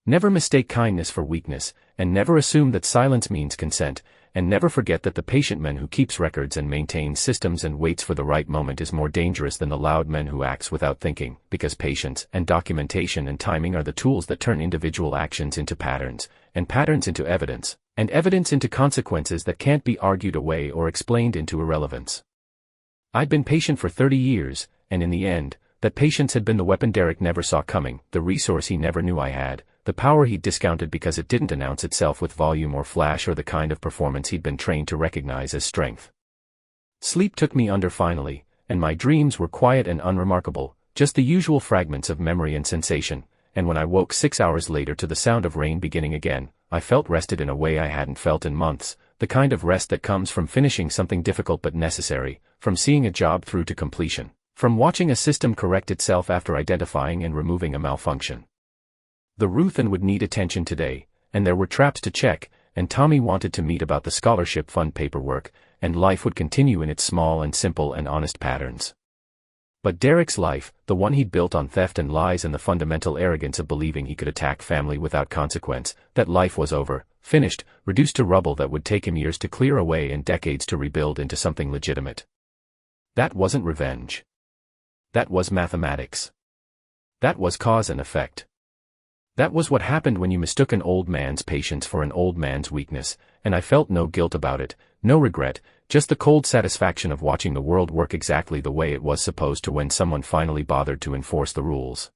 Never mistake kindness for weakness, and never assume that silence means consent, and never forget that the patient man who keeps records and maintains systems and waits for the right moment is more dangerous than the loud man who acts without thinking, because patience and documentation and timing are the tools that turn individual actions into patterns, and patterns into evidence, and evidence into consequences that can't be argued away or explained into irrelevance. I'd been patient for 30 years, and in the end, that patience had been the weapon Derek never saw coming, the resource he never knew I had, the power he'd discounted because it didn't announce itself with volume or flash or the kind of performance he'd been trained to recognize as strength. Sleep took me under finally, and my dreams were quiet and unremarkable, just the usual fragments of memory and sensation, and when I woke 6 hours later to the sound of rain beginning again, I felt rested in a way I hadn't felt in months, the kind of rest that comes from finishing something difficult but necessary, from seeing a job through to completion, from watching a system correct itself after identifying and removing a malfunction. The Ruthan would need attention today, and there were traps to check, and Tommy wanted to meet about the scholarship fund paperwork, and life would continue in its small and simple and honest patterns. But Derek's life, the one he'd built on theft and lies and the fundamental arrogance of believing he could attack family without consequence, that life was over, finished, reduced to rubble that would take him years to clear away and decades to rebuild into something legitimate. That wasn't revenge. That was mathematics. That was cause and effect. That was what happened when you mistook an old man's patience for an old man's weakness, and I felt no guilt about it, no regret, just the cold satisfaction of watching the world work exactly the way it was supposed to when someone finally bothered to enforce the rules.